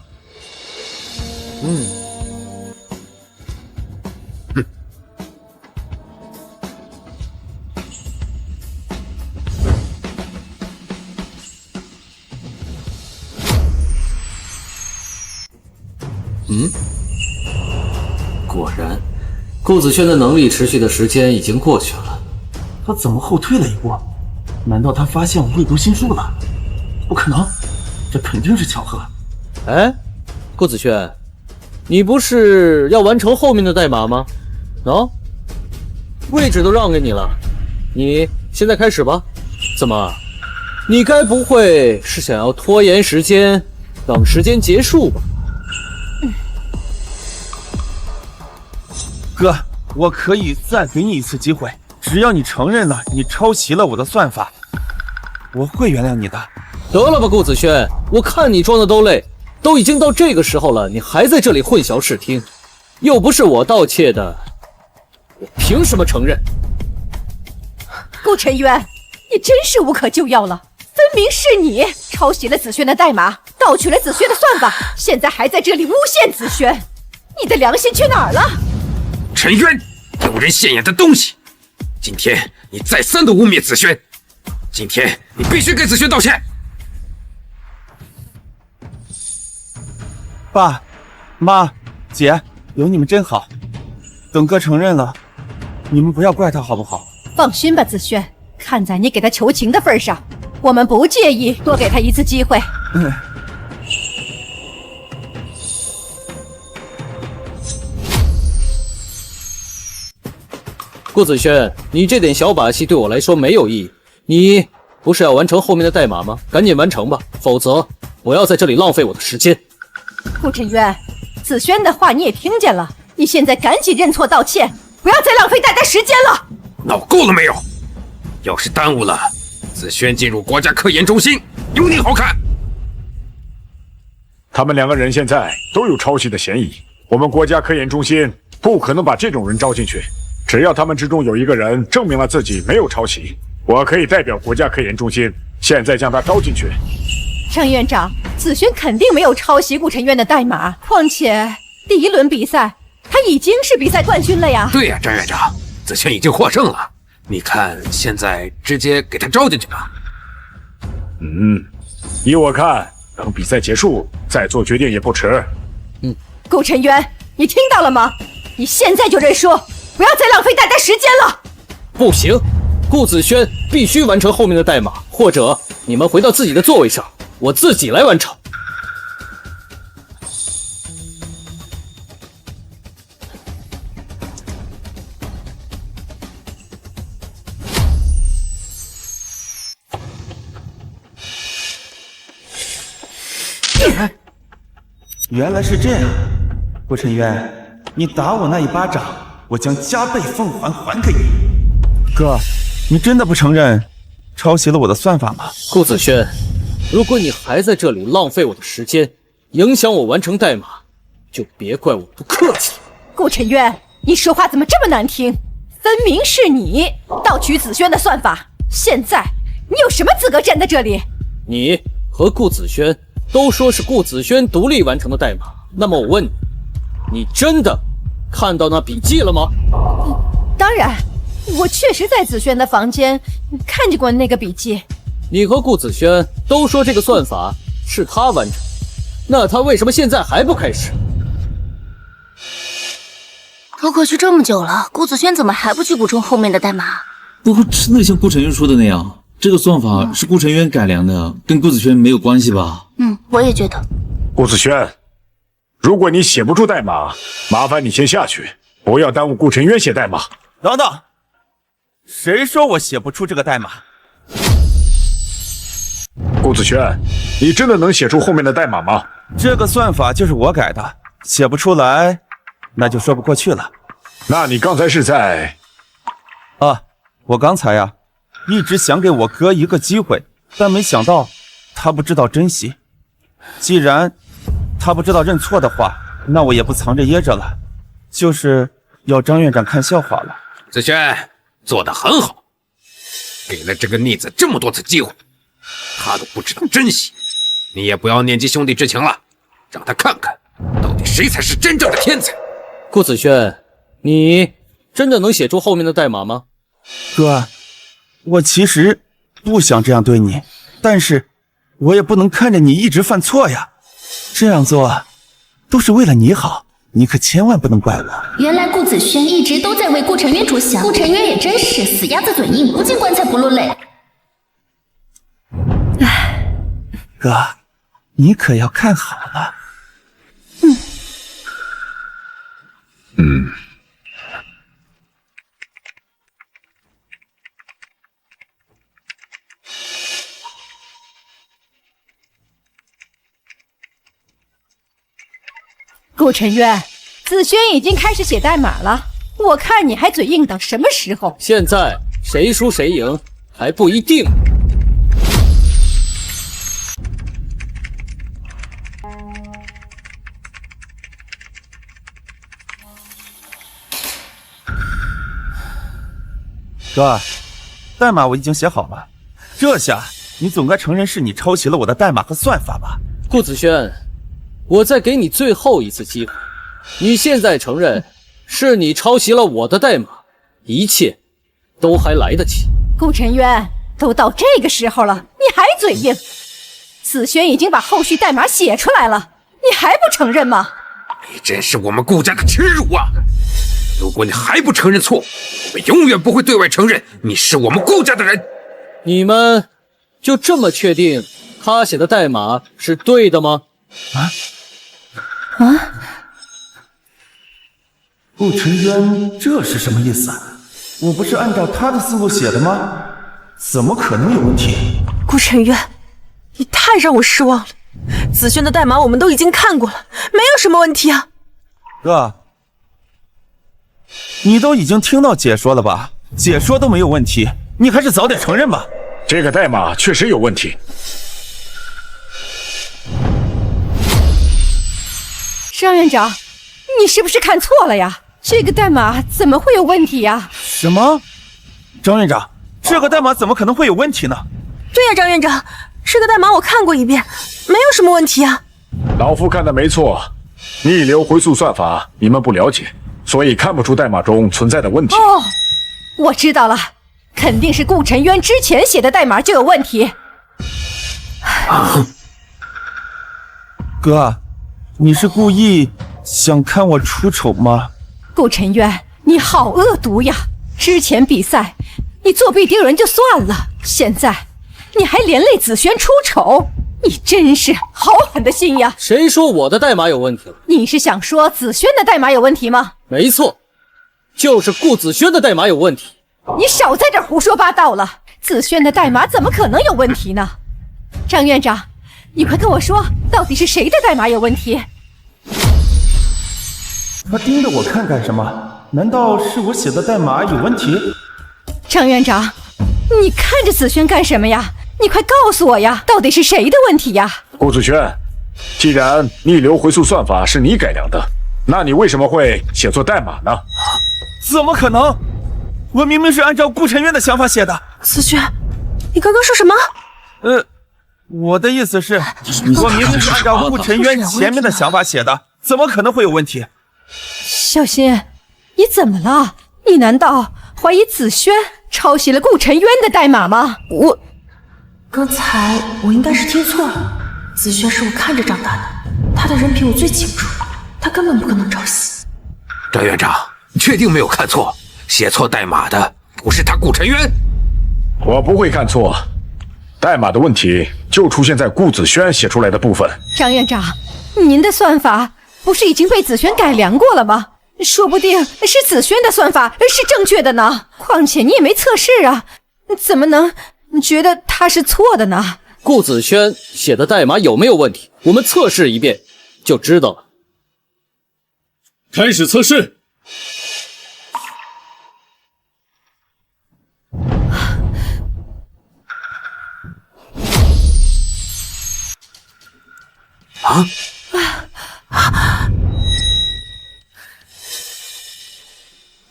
果然，顾子轩的能力持续的时间已经过去了。他怎么后退了一步？难道他发现我会读心术了？不可能，这肯定是巧合。哎，顾子轩，你不是要完成后面的代码吗？位置都让给你了，你现在开始吧。怎么，你该不会是想要拖延时间，等时间结束吧？哥，我可以再给你一次机会，只要你承认了你抄袭了我的算法，我会原谅你的。得了吧，顾子轩，我看你装的都累，都已经到这个时候了，你还在这里混淆视听，又不是我盗窃的，我凭什么承认？顾晨渊，你真是无可救药了，分明是你抄袭了子轩的代码，盗取了子轩的算法，现在还在这里诬陷子轩，你的良心去哪儿了？陈渊，丢人现眼的东西！今天你再三的污蔑子轩，今天你必须给子轩道歉！爸、妈、姐，有你们真好。等哥承认了，你们不要怪他好不好？放心吧，子轩，看在你给他求情的份上，我们不介意多给他一次机会。顾子轩，你这点小把戏对我来说没有意义。你不是要完成后面的代码吗？赶紧完成吧，否则我要在这里浪费我的时间。顾晨渊，子轩的话你也听见了，你现在赶紧认错道歉，不要再浪费大家时间了。闹够了没有？要是耽误了，子轩进入国家科研中心，有你好看。他们两个人现在都有抄袭的嫌疑，我们国家科研中心不可能把这种人招进去。只要他们之中有一个人证明了自己没有抄袭，我可以代表国家科研中心现在将他招进去。张院长，子轩肯定没有抄袭顾晨渊的代码，况且第一轮比赛他已经是比赛冠军了呀。对呀，张院长，子轩已经获胜了，你看现在直接给他招进去吧。依我看，等比赛结束再做决定也不迟。顾晨渊，你听到了吗？你现在就认输，不要再浪费大家时间了。不行，顾子轩必须完成后面的代码，或者你们回到自己的座位上，我自己来完成。原来是这样，顾晨渊，你打我那一巴掌，我将加倍奉还还给你。哥，你真的不承认抄袭了我的算法吗？顾子轩，如果你还在这里浪费我的时间，影响我完成代码，就别怪我不客气了。顾晨渊，你说话怎么这么难听？分明是你盗取子轩的算法，现在你有什么资格站在这里？你和顾子轩都说是顾子轩独立完成的代码，那么我问你，你真的看到那笔记了吗？当然，我确实在子轩的房间看见过那个笔记。你和顾子轩都说这个算法是他完成，那他为什么现在还不开始？都过去这么久了，顾子轩怎么还不去补充后面的代码？不会真的像顾晨渊说的那样，这个算法是顾晨渊改良的，跟顾子轩没有关系吧？我也觉得。顾子轩，如果你写不出代码，麻烦你先下去，不要耽误顾晨渊写代码。等等，谁说我写不出这个代码？顾子轩，你真的能写出后面的代码吗？这个算法就是我改的，写不出来，那就说不过去了。那你刚才是在……我刚才呀，一直想给我哥一个机会，但没想到他不知道珍惜。既然他不知道认错的话，那我也不藏着掖着了，就是要张院长看笑话了。子轩做得很好，给了这个逆子这么多次机会，他都不知道珍惜。你也不要念及兄弟之情了，让他看看到底谁才是真正的天才。顾子轩，你真的能写出后面的代码吗？哥，我其实不想这样对你，但是我也不能看着你一直犯错呀。这样做都是为了你好，你可千万不能怪我。原来顾子轩一直都在为顾晨渊着想，顾晨渊也真是死鸭子嘴硬，不进棺材不落泪。哥，你可要看好了。顾晨渊，子轩已经开始写代码了，我看你还嘴硬到什么时候？现在谁输谁赢还不一定。哥，代码我已经写好了，这下你总该承认是你抄袭了我的代码和算法吧？顾子轩，我再给你最后一次机会，你现在承认是你抄袭了我的代码，一切都还来得及。顾晨渊，都到这个时候了，你还嘴硬？子轩已经把后续代码写出来了，你还不承认吗？你真是我们顾家的耻辱啊！如果你还不承认错误，我们永远不会对外承认你是我们顾家的人。你们就这么确定他写的代码是对的吗？顾晨渊，这是什么意思？我不是按照他的思路写的吗？怎么可能有问题？顾晨渊，你太让我失望了。子轩的代码我们都已经看过了，没有什么问题啊。哥，你都已经听到解说了吧？解说都没有问题，你还是早点承认吧。这个代码确实有问题。张院长，你是不是看错了呀？这个代码怎么会有问题呀？什么？张院长，这个代码怎么可能会有问题呢？对呀，张院长，这个代码我看过一遍，没有什么问题啊。老夫看的没错，逆流回溯算法你们不了解，所以看不出代码中存在的问题。我知道了，肯定是顾晨渊之前写的代码就有问题。哥，你是故意想看我出丑吗？顾晨渊，你好恶毒呀！之前比赛你作弊丢人就算了，现在你还连累子轩出丑，你真是好狠的心呀！谁说我的代码有问题了？你是想说子轩的代码有问题吗？没错，就是顾子轩的代码有问题。你少在这胡说八道了，子轩的代码怎么可能有问题呢？张院长，你快跟我说，到底是谁的代码有问题？他盯着我看干什么？难道是我写的代码有问题？张院长，你看着子轩干什么呀？你快告诉我呀，到底是谁的问题呀？顾子轩，既然逆流回溯算法是你改良的，那你为什么会写错代码呢？怎么可能？我明明是按照顾晨渊的想法写的。子轩，你刚刚说什么？我的意思是，我明明是按照顾晨渊前面的想法写的，怎么可能会有问题？小新，你怎么了？你难道怀疑子轩抄袭了顾晨渊的代码吗？刚才我应该是听错了。子轩是我看着长大的，他的人品我最清楚，他根本不可能抄袭。张院长，你确定没有看错？写错代码的不是他顾晨渊？我不会看错，代码的问题就出现在顾子轩写出来的部分。张院长，您的算法不是已经被子轩改良过了吗？说不定是子轩的算法是正确的呢。况且你也没测试啊，怎么能觉得他是错的呢？顾子轩写的代码有没有问题？我们测试一遍就知道了。开始测试。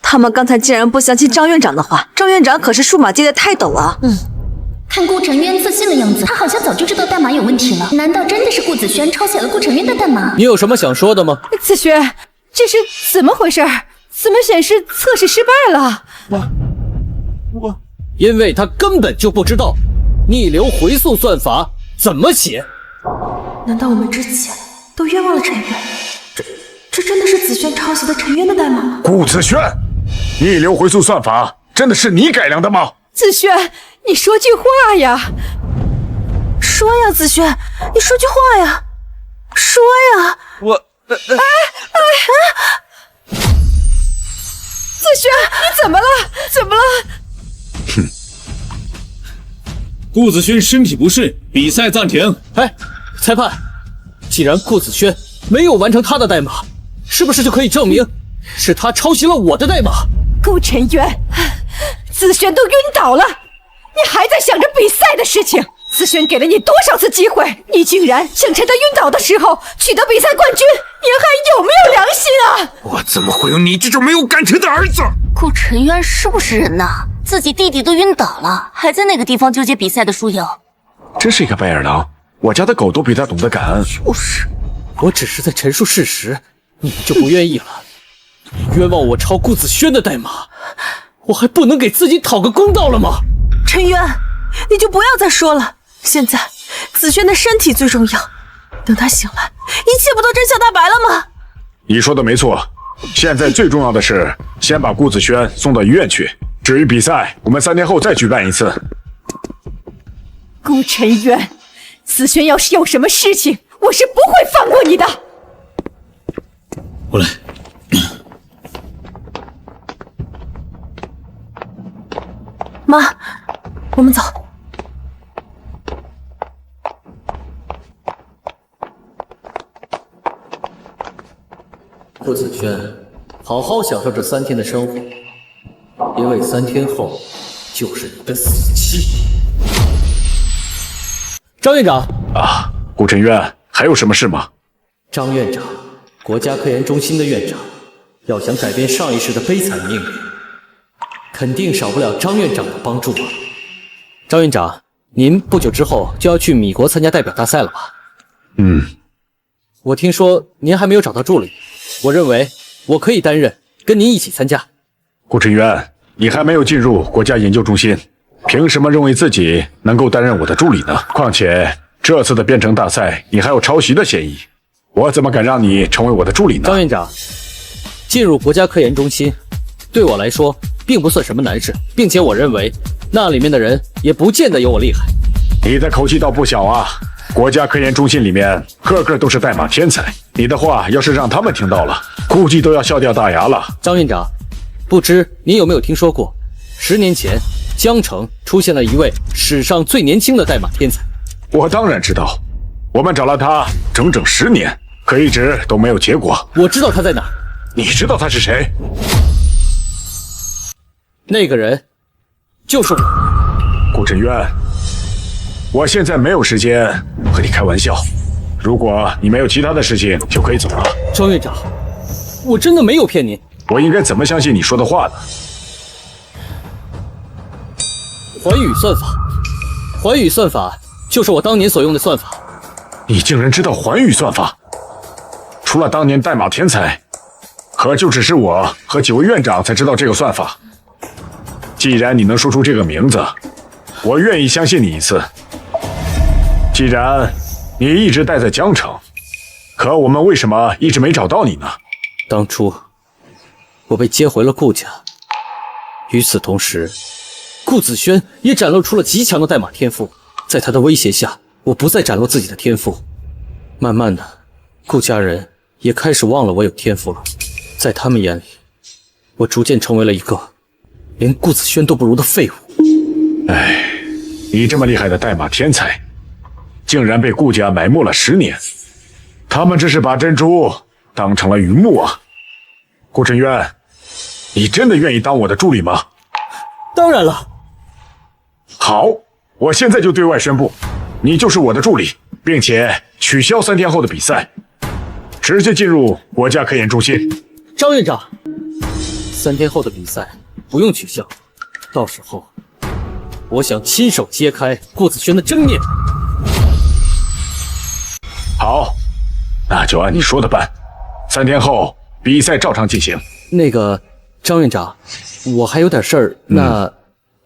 他们刚才竟然不相信张院长的话，张院长可是数码界的泰斗啊！看顾晨渊自信的样子，他好像早就知道代码有问题了。难道真的是顾子轩抄写了顾晨渊的代码？你有什么想说的吗？子轩，这是怎么回事？怎么显示测试失败了？我因为他根本就不知道逆流回溯算法怎么写。难道我们之前都冤枉了陈渊？这真的是子轩抄袭的陈渊的代码吗？顾子轩，逆流回溯算法真的是你改良的吗？子轩，你说句话呀！说呀，子轩，你说句话呀！说呀！子轩，你怎么了？怎么了？顾子轩身体不适，比赛暂停。哎，裁判，既然顾子轩没有完成他的代码，是不是就可以证明是他抄袭了我的代码？顾晨渊，子轩都晕倒了，你还在想着比赛的事情？子轩给了你多少次机会，你竟然想趁他晕倒的时候取得比赛冠军，你还有没有良心啊？我怎么会有你这种没有感情的儿子？顾晨渊是不是人呐？自己弟弟都晕倒了，还在那个地方纠结比赛的输赢。真是一个白眼狼，我家的狗都比他懂得感恩。就是，我只是在陈述事实，你们就不愿意了？冤枉我抄顾子轩的代码，我还不能给自己讨个公道了吗？陈渊，你就不要再说了。现在子轩的身体最重要，等他醒来，一切不都真相大白了吗？你说的没错，现在最重要的是先把顾子轩送到医院去。至于比赛，我们3天后再举办一次。顾晨渊，子轩要是有什么事情，我是不会放过你的。过来。妈，我们走。顾子轩，好好享受这3天的生活，因为3天后就是你的死期。张院长啊，顾晨渊，还有什么事吗？张院长，国家科研中心的院长，要想改变上一世的悲惨命运，肯定少不了张院长的帮助啊。张院长，您不久之后就要去米国参加代表大赛了吧？我听说您还没有找到助理，我认为我可以担任，跟您一起参加。顾晨渊，你还没有进入国家研究中心，凭什么认为自己能够担任我的助理呢？况且这次的编程大赛，你还有抄袭的嫌疑，我怎么敢让你成为我的助理呢？张院长，进入国家科研中心，对我来说并不算什么难事，并且我认为那里面的人也不见得有我厉害。你的口气倒不小啊！国家科研中心里面个个都是代码天才，你的话要是让他们听到了，估计都要笑掉大牙了。张院长，不知您有没有听说过，10年前江城出现了一位史上最年轻的代码天才？我当然知道，我们找了他整整10年，可一直都没有结果。我知道他在哪儿。你知道他是谁？那个人就是我。顾晨渊，我现在没有时间和你开玩笑，如果你没有其他的事情，就可以走了。张院长，我真的没有骗您。我应该怎么相信你说的话呢？环宇算法，环宇算法就是我当年所用的算法。你竟然知道环宇算法？除了当年代码天才，可就只是我和几位院长才知道这个算法。既然你能说出这个名字，我愿意相信你一次。既然你一直待在江城，可我们为什么一直没找到你呢？当初我被接回了顾家，与此同时，顾子轩也展露出了极强的代码天赋。在他的威胁下，我不再展露自己的天赋。慢慢的，顾家人也开始忘了我有天赋了。在他们眼里，我逐渐成为了一个连顾子轩都不如的废物。唉，你这么厉害的代码天才，竟然被顾家埋没了10年。他们这是把珍珠当成了榆木啊！顾晨渊，你真的愿意当我的助理吗？当然了。好，我现在就对外宣布，你就是我的助理，并且取消3天后的比赛，直接进入国家科研中心。张院长，3天后的比赛不用取消，到时候我想亲手揭开顾子轩的真面目。好，那就按你说的办，3天后比赛照常进行。那个张院长，我还有点事儿，那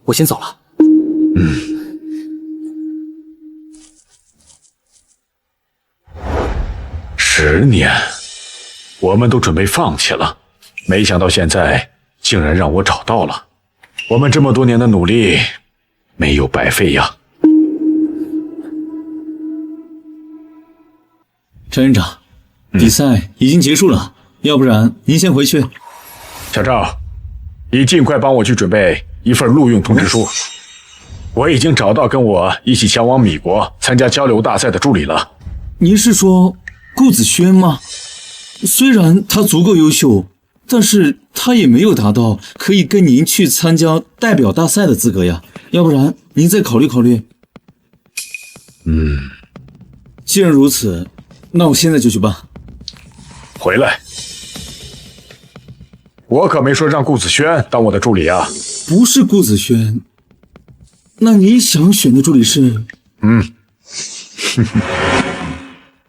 我先走了。10年，我们都准备放弃了，没想到现在竟然让我找到了。我们这么多年的努力没有白费呀。张院长，比赛已经结束了，要不然您先回去。小赵，你尽快帮我去准备一份录用通知书。我已经找到跟我一起前往米国参加交流大赛的助理了。您是说顾子轩吗？虽然他足够优秀，但是他也没有达到可以跟您去参加代表大赛的资格呀。要不然您再考虑考虑。既然如此，那我现在就去办。回来，我可没说让顾子轩当我的助理啊。不是顾子轩，那你想选的助理是？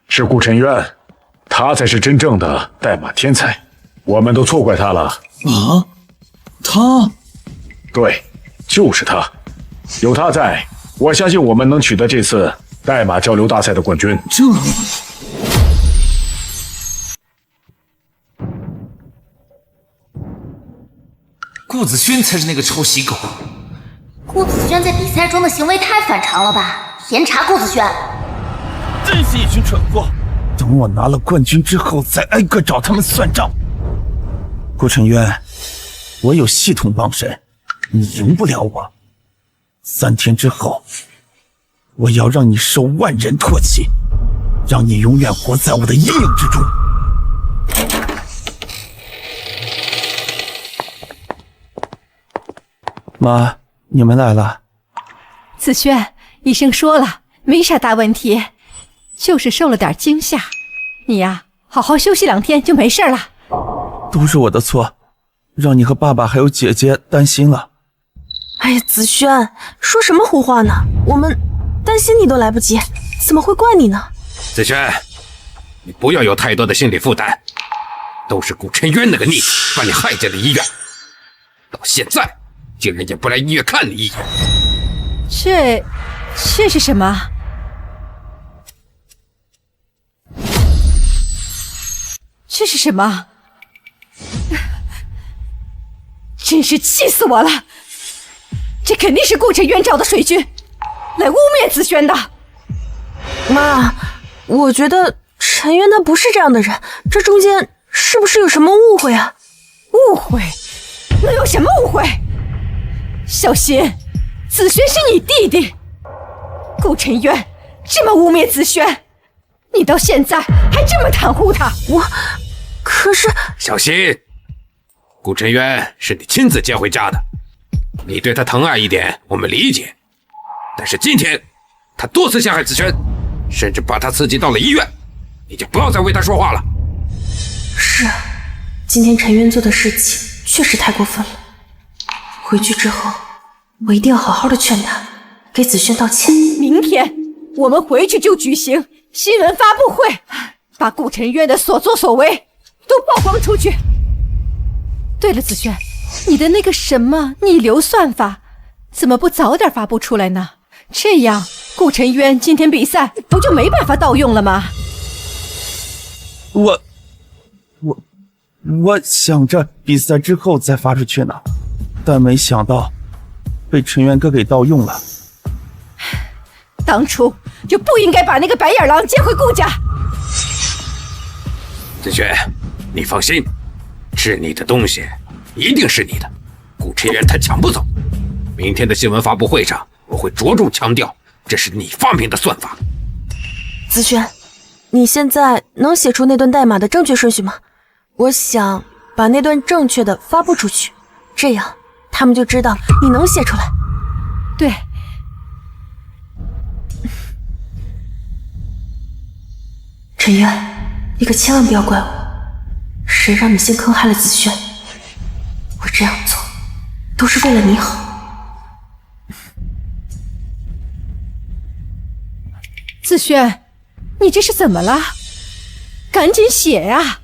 是顾晨渊，他才是真正的代码天才，我们都错怪他了。啊？他？对，就是他。有他在，我相信我们能取得这次代码交流大赛的冠军。这……顾子轩才是那个抄袭狗。顾子轩在比赛中的行为太反常了吧？严查顾子轩。真是一群蠢货！等我拿了冠军之后，再挨个找他们算账。顾晨渊，我有系统帮身，你赢不了我。3天之后，我要让你受万人唾弃，让你永远活在我的阴影之中。妈，你们来了。子轩，医生说了，没啥大问题，就是受了点惊吓。你呀，好好休息2天就没事了。都是我的错，让你和爸爸还有姐姐担心了。哎呀，子轩，说什么胡话呢？我们担心你都来不及，怎么会怪你呢？子轩，你不要有太多的心理负担，都是顾晨渊那个逆子把你害进了医院。到现在，竟然也不来医院看你一眼。这是什么？这是什么？真是气死我了！这肯定是顾晨渊找的水军，来污蔑子轩的。妈，我觉得陈渊他不是这样的人，这中间是不是有什么误会啊？误会？能有什么误会？小心，子轩是你弟弟。顾晨渊这么污蔑子轩，你到现在还这么袒护他。可是小心，顾晨渊是你亲自接回家的，你对他疼爱一点我们理解，但是今天他多次陷害子轩，甚至把他刺激到了医院，你就不要再为他说话了。是啊，今天陈渊做的事情确实太过分了。回去之后，我一定要好好的劝他，给子轩道歉。明天我们回去就举行新闻发布会，把顾晨渊的所作所为都曝光出去。对了，子轩，你的那个什么逆流算法，怎么不早点发布出来呢？这样顾晨渊今天比赛不就没办法盗用了吗？我想着比赛之后再发出去呢，但没想到被陈渊哥给盗用了。当初就不应该把那个白眼狼接回顾家。子轩，你放心，是你的东西一定是你的，顾晨渊他抢不走。明天的新闻发布会上，我会着重强调，这是你发明的算法。子轩，你现在能写出那段代码的正确顺序吗？我想把那段正确的发布出去，这样他们就知道你能写出来。对。陈渊，你可千万不要怪我，谁让你先坑害了子轩？我这样做都是为了你好。子轩，你这是怎么了？赶紧写呀！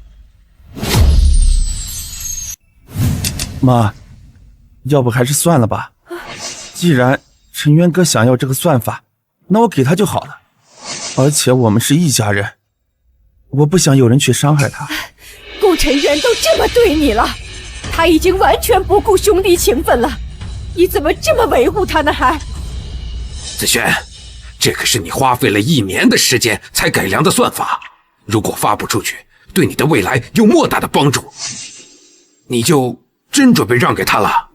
妈，要不还是算了吧。既然陈渊哥想要这个算法，那我给他就好了。而且我们是一家人，我不想有人去伤害他。顾晨渊都这么对你了，他已经完全不顾兄弟情分了，你怎么这么维护他呢？还子轩，这可是你花费了1年的时间才改良的算法，如果发布出去，对你的未来有莫大的帮助，你就真准备让给他了？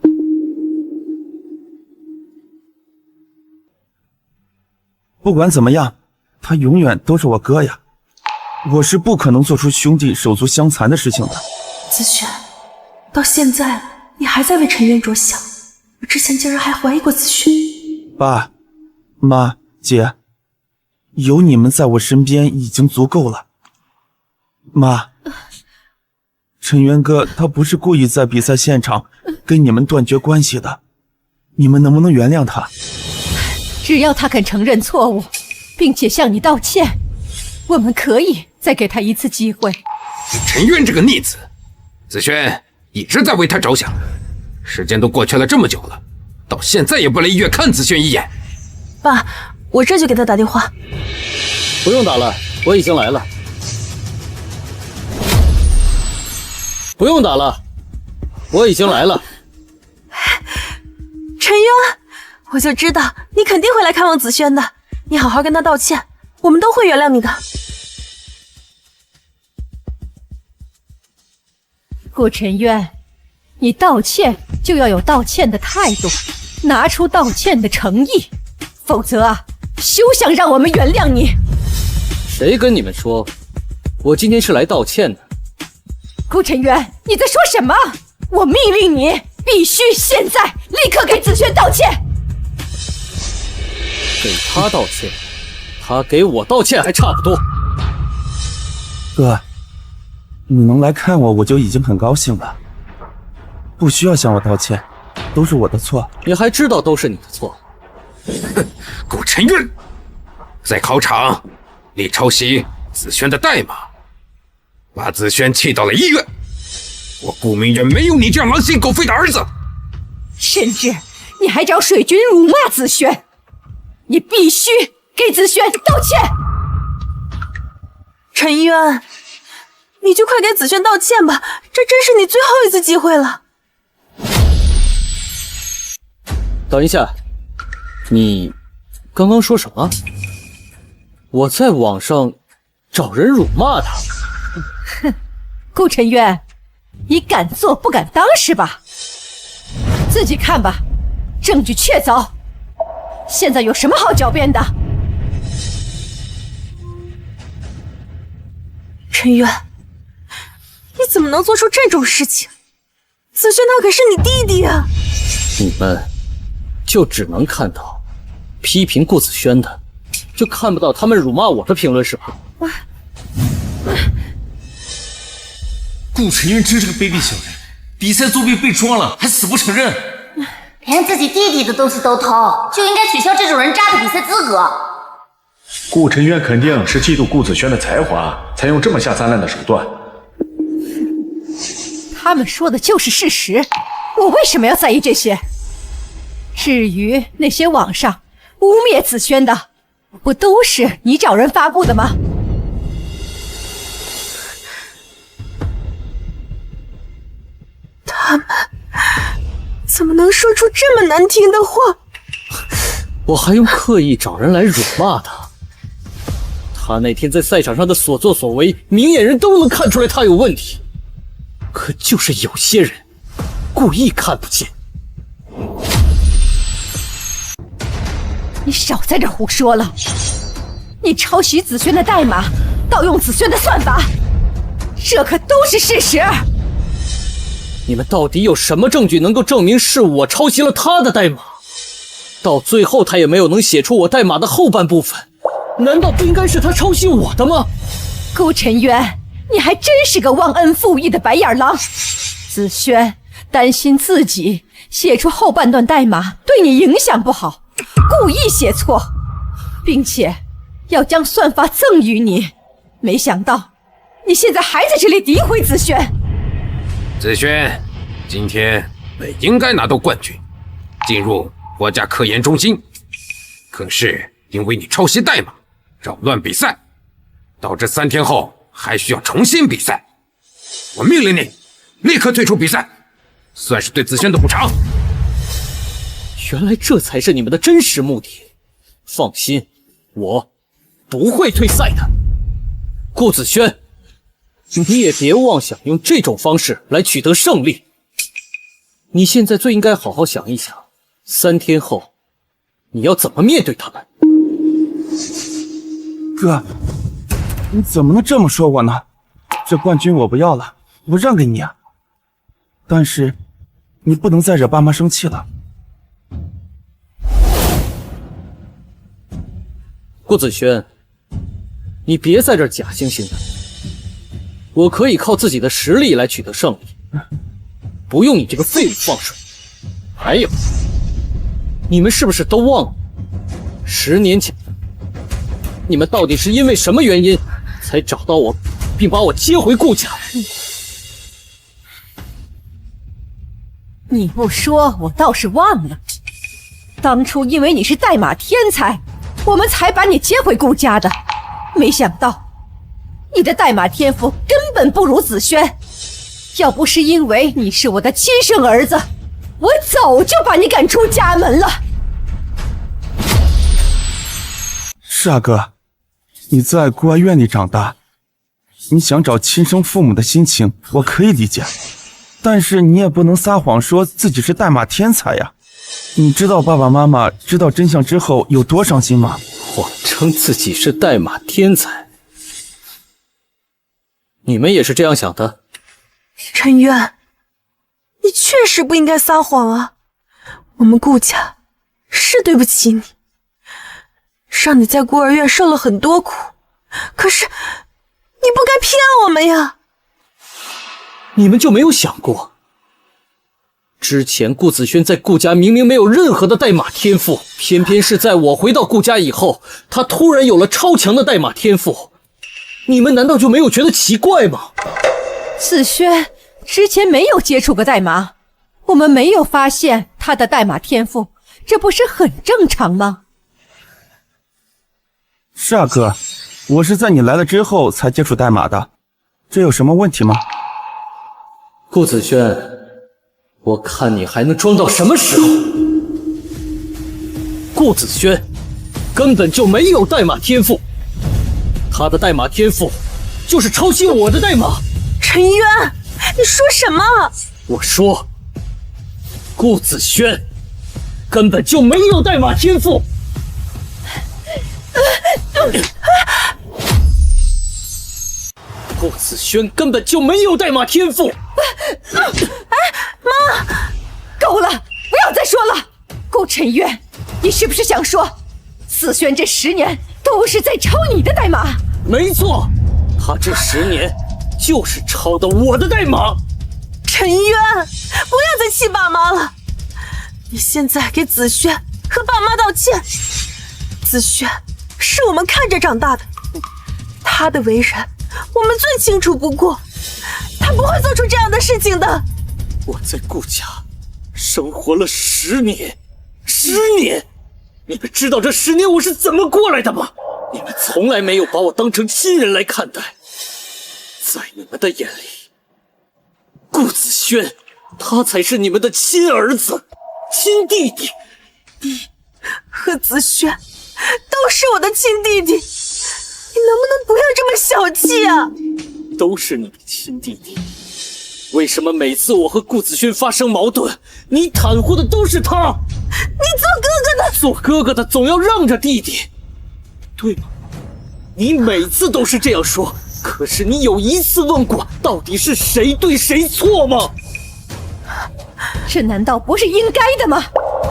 不管怎么样，他永远都是我哥呀，我是不可能做出兄弟手足相残的事情的。子轩，到现在你还在为陈渊着想，我之前竟然还怀疑过子轩。爸妈姐，有你们在我身边已经足够了。妈，陈渊哥他不是故意在比赛现场跟你们断绝关系的，你们能不能原谅他？只要他肯承认错误，并且向你道歉，我们可以再给他一次机会。陈渊这个逆子，子轩一直在为他着想，时间都过去了这么久了，到现在也不来医院看子轩一眼。爸，我这就给他打电话。不用打了，我已经来了。不用打了，我已经来了。陈渊，我就知道你肯定会来看望子轩的，你好好跟他道歉，我们都会原谅你的。顾晨渊，你道歉就要有道歉的态度，拿出道歉的诚意，否则啊，休想让我们原谅你。谁跟你们说我今天是来道歉的？顾晨渊，你在说什么？我命令你必须现在立刻给子轩道歉。给他道歉，他给我道歉还差不多。哥，你能来看我，我就已经很高兴了，不需要向我道歉，都是我的错。你还知道都是你的错？哼，顾晨渊，在考场你抄袭子轩的代码，把子轩气到了医院。我顾明远没有你这样狼心狗肺的儿子。甚至你还找水军辱骂子轩，你必须给子轩道歉。陈渊，你就快给子轩道歉吧，这真是你最后一次机会了。等一下，你刚刚说什么？我在网上找人辱骂他？哼，顾晨渊，你敢做不敢当是吧？自己看吧，证据确凿，现在有什么好狡辩的？陈渊，你怎么能做出这种事情？子轩他可是你弟弟啊！你们就只能看到批评顾子轩的，就看不到他们辱骂我的评论是吧？顾晨渊真是个卑鄙小人，比赛作弊被抓了还死不承认，连自己弟弟的东西都偷，就应该取消这种人渣的比赛资格。顾晨渊肯定是嫉妒顾子轩的才华，才用这么下三滥的手段。他们说的就是事实，我为什么要在意这些？至于那些网上污蔑子轩的，不都是你找人发布的吗？他们怎么能说出这么难听的话？我还用刻意找人来辱骂他？他那天在赛场上的所作所为，明眼人都能看出来他有问题，可就是有些人故意看不见。你少在这胡说了！你抄袭子轩的代码，盗用子轩的算法，这可都是事实。你们到底有什么证据能够证明是我抄袭了他的代码？到最后他也没有能写出我代码的后半部分，难道不应该是他抄袭我的吗？顾晨渊，你还真是个忘恩负义的白眼狼！子轩担心自己写出后半段代码对你影响不好，故意写错，并且要将算法赠予你，没想到你现在还在这里诋毁子轩。子轩，今天本应该拿到冠军，进入国家科研中心，可是因为你抄袭代码，扰乱比赛，导致3天后还需要重新比赛。我命令你立刻退出比赛，算是对子轩的补偿。原来这才是你们的真实目的。放心，我不会退赛的。顾子轩，你也别妄想用这种方式来取得胜利。你现在最应该好好想一想，3天后你要怎么面对他们。哥，你怎么能这么说我呢？这冠军我不要了，我让给你啊。但是你不能再惹爸妈生气了。顾子轩，你别在这儿假惺惺的。我可以靠自己的实力来取得胜利，不用你这个废物放水。还有，你们是不是都忘了10年前你们到底是因为什么原因才找到我，并把我接回顾家？你不说，我倒是忘了。当初因为你是代码天才，我们才把你接回顾家的。没想到，你的代码天赋根本不如子轩。要不是因为你是我的亲生儿子，我早就把你赶出家门了。是啊，哥，你在孤儿院里长大，你想找亲生父母的心情我可以理解，但是你也不能撒谎说自己是代码天才呀。你知道爸爸妈妈知道真相之后有多伤心吗？谎称自己是代码天才，你们也是这样想的？陈渊，你确实不应该撒谎啊！我们顾家是对不起你，让你在孤儿院受了很多苦，可是你不该骗我们呀！你们就没有想过，之前顾子轩在顾家明明没有任何的代码天赋，偏偏是在我回到顾家以后，他突然有了超强的代码天赋，你们难道就没有觉得奇怪吗？子轩之前没有接触过代码，我们没有发现他的代码天赋，这不是很正常吗？是啊，哥，我是在你来了之后才接触代码的，这有什么问题吗？顾子轩，我看你还能装到什么时候？顾子轩根本就没有代码天赋，他的代码天赋就是抄袭我的代码。陈渊，你说什么？我说，顾子轩根本就没有代码天赋。顾子轩根本就没有代码天赋。妈，够了，不要再说了。顾晨渊，你是不是想说，子轩这10年都是在抄你的代码？没错，他这10年就是抄的我的代码。陈渊，不要再气爸妈了，你现在给子轩和爸妈道歉。子轩是我们看着长大的，他的为人我们最清楚不过，他不会做出这样的事情的。我在顾家生活了10年，10年，你们知道这10年我是怎么过来的吗？你们从来没有把我当成亲人来看待，在你们的眼里，顾子轩他才是你们的亲儿子、亲弟弟。你和子轩都是我的亲弟弟，你能不能不要这么小气啊？都是你的亲弟弟，为什么每次我和顾子轩发生矛盾，你袒护的都是他？你做哥哥的，做哥哥的总要让着弟弟，对吗？你每次都是这样说，可是你有一次问过到底是谁对谁错吗？这难道不是应该的吗？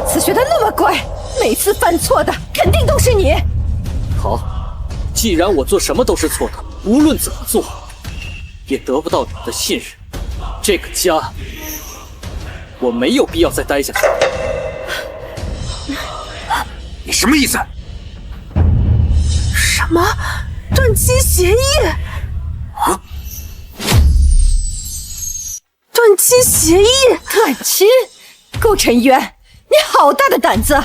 子轩他那么乖，每次犯错的肯定都是你。好，既然我做什么都是错的，无论怎么做也得不到你们的信任，这个家我没有必要再待下去。你什么意思？什么断亲协议？啊？断亲协议？断亲？顾晨渊，你好大的胆子！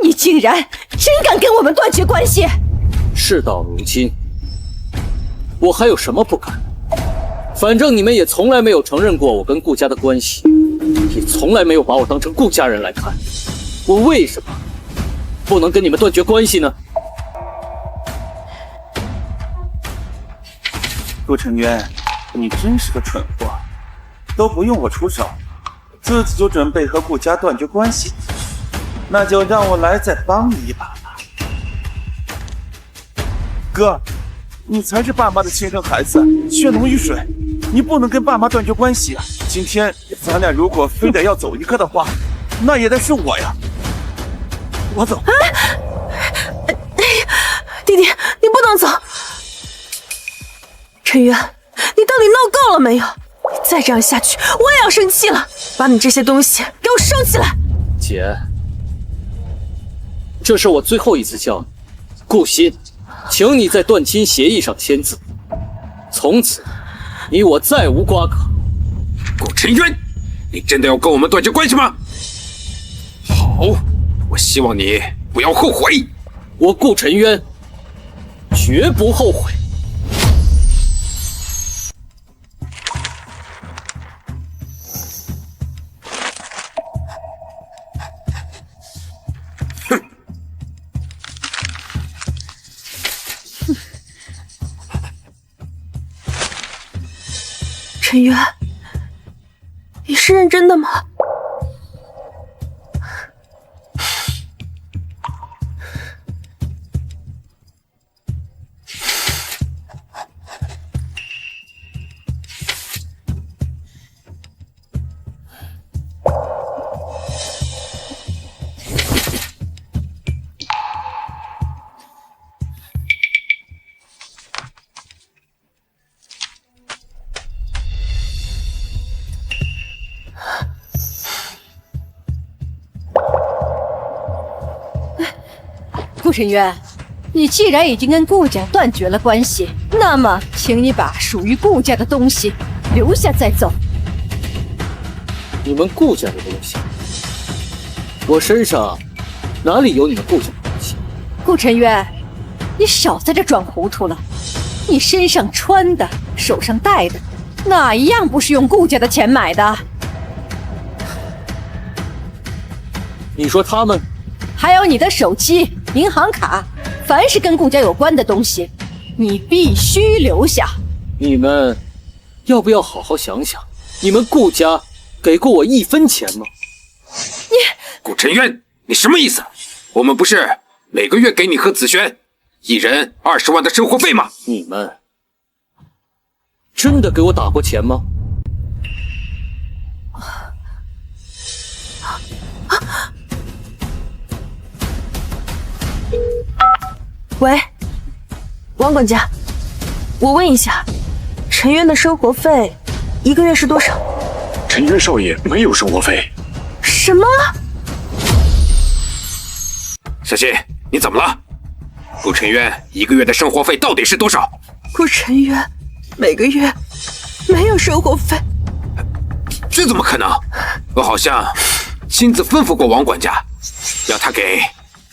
你竟然真敢跟我们断绝关系！事到如今，我还有什么不敢？反正你们也从来没有承认过我跟顾家的关系，也从来没有把我当成顾家人来看，我为什么不能跟你们断绝关系呢？顾晨渊，你真是个蠢货，都不用我出手，自己就准备和顾家断绝关系，那就让我来再帮你一把吧。哥，你才是爸妈的亲生孩子，血浓于水，你不能跟爸妈断绝关系啊！今天咱俩如果非得要走一个的话，那也得是我呀。我走。弟弟，你不能走。陈渊，你到底闹够了没有？你再这样下去，我也要生气了。把你这些东西给我收起来。姐，这是我最后一次叫你，顾欣，请你在断亲协议上签字，从此你我再无瓜葛。顾晨渊，你真的要跟我们断绝关系吗？好，我希望你不要后悔。我顾晨渊绝不后悔。陈渊，你是认真的吗？顾晨渊，你既然已经跟顾家断绝了关系，那么请你把属于顾家的东西留下再走。你们顾家的东西。我身上哪里有你们顾家的东西？顾晨渊，你少在这装糊涂了。你身上穿的、手上戴的，哪一样不是用顾家的钱买的？你说他们？还有你的手机、银行卡，凡是跟顾家有关的东西，你必须留下。你们要不要好好想想？你们顾家给过我1分钱吗？顾晨渊，你什么意思？我们不是每个月给你和子轩1人20万的生活费吗？你们真的给我打过钱吗？喂，王管家，我问一下，陈渊的生活费1个月是多少？陈渊少爷没有生活费。什么？小新，你怎么了？顾晨渊1个月的生活费到底是多少？顾晨渊每个月没有生活费。这怎么可能？我好像亲自吩咐过王管家，要他给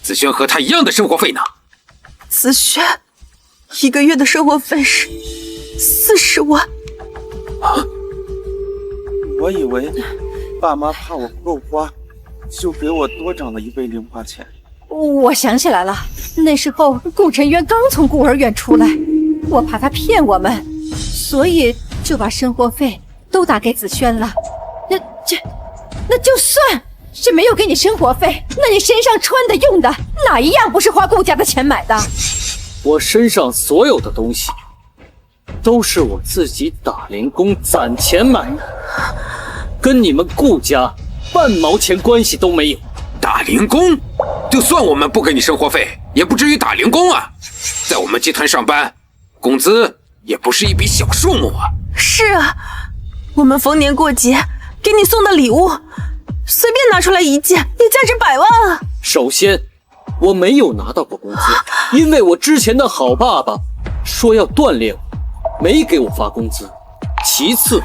子轩和他一样的生活费呢。子轩1个月的生活费是40万。啊！我以为爸妈怕我不够花，就给我多涨了1倍零花钱。我想起来了，那时候顾晨渊刚从孤儿院出来，我怕他骗我们，所以就把生活费都打给子轩了。那就算是没有给你生活费，那你身上穿的用的哪一样不是花顾家的钱买的？我身上所有的东西都是我自己打零工攒钱买的，跟你们顾家半毛钱关系都没有。打零工？就算我们不给你生活费，也不至于打零工啊！在我们集团上班，工资也不是一笔小数目啊。是啊，我们逢年过节给你送的礼物，随便拿出来一件也价值100万啊！首先，我没有拿到过工资，因为我之前的好爸爸说要锻炼我，没给我发工资。其次，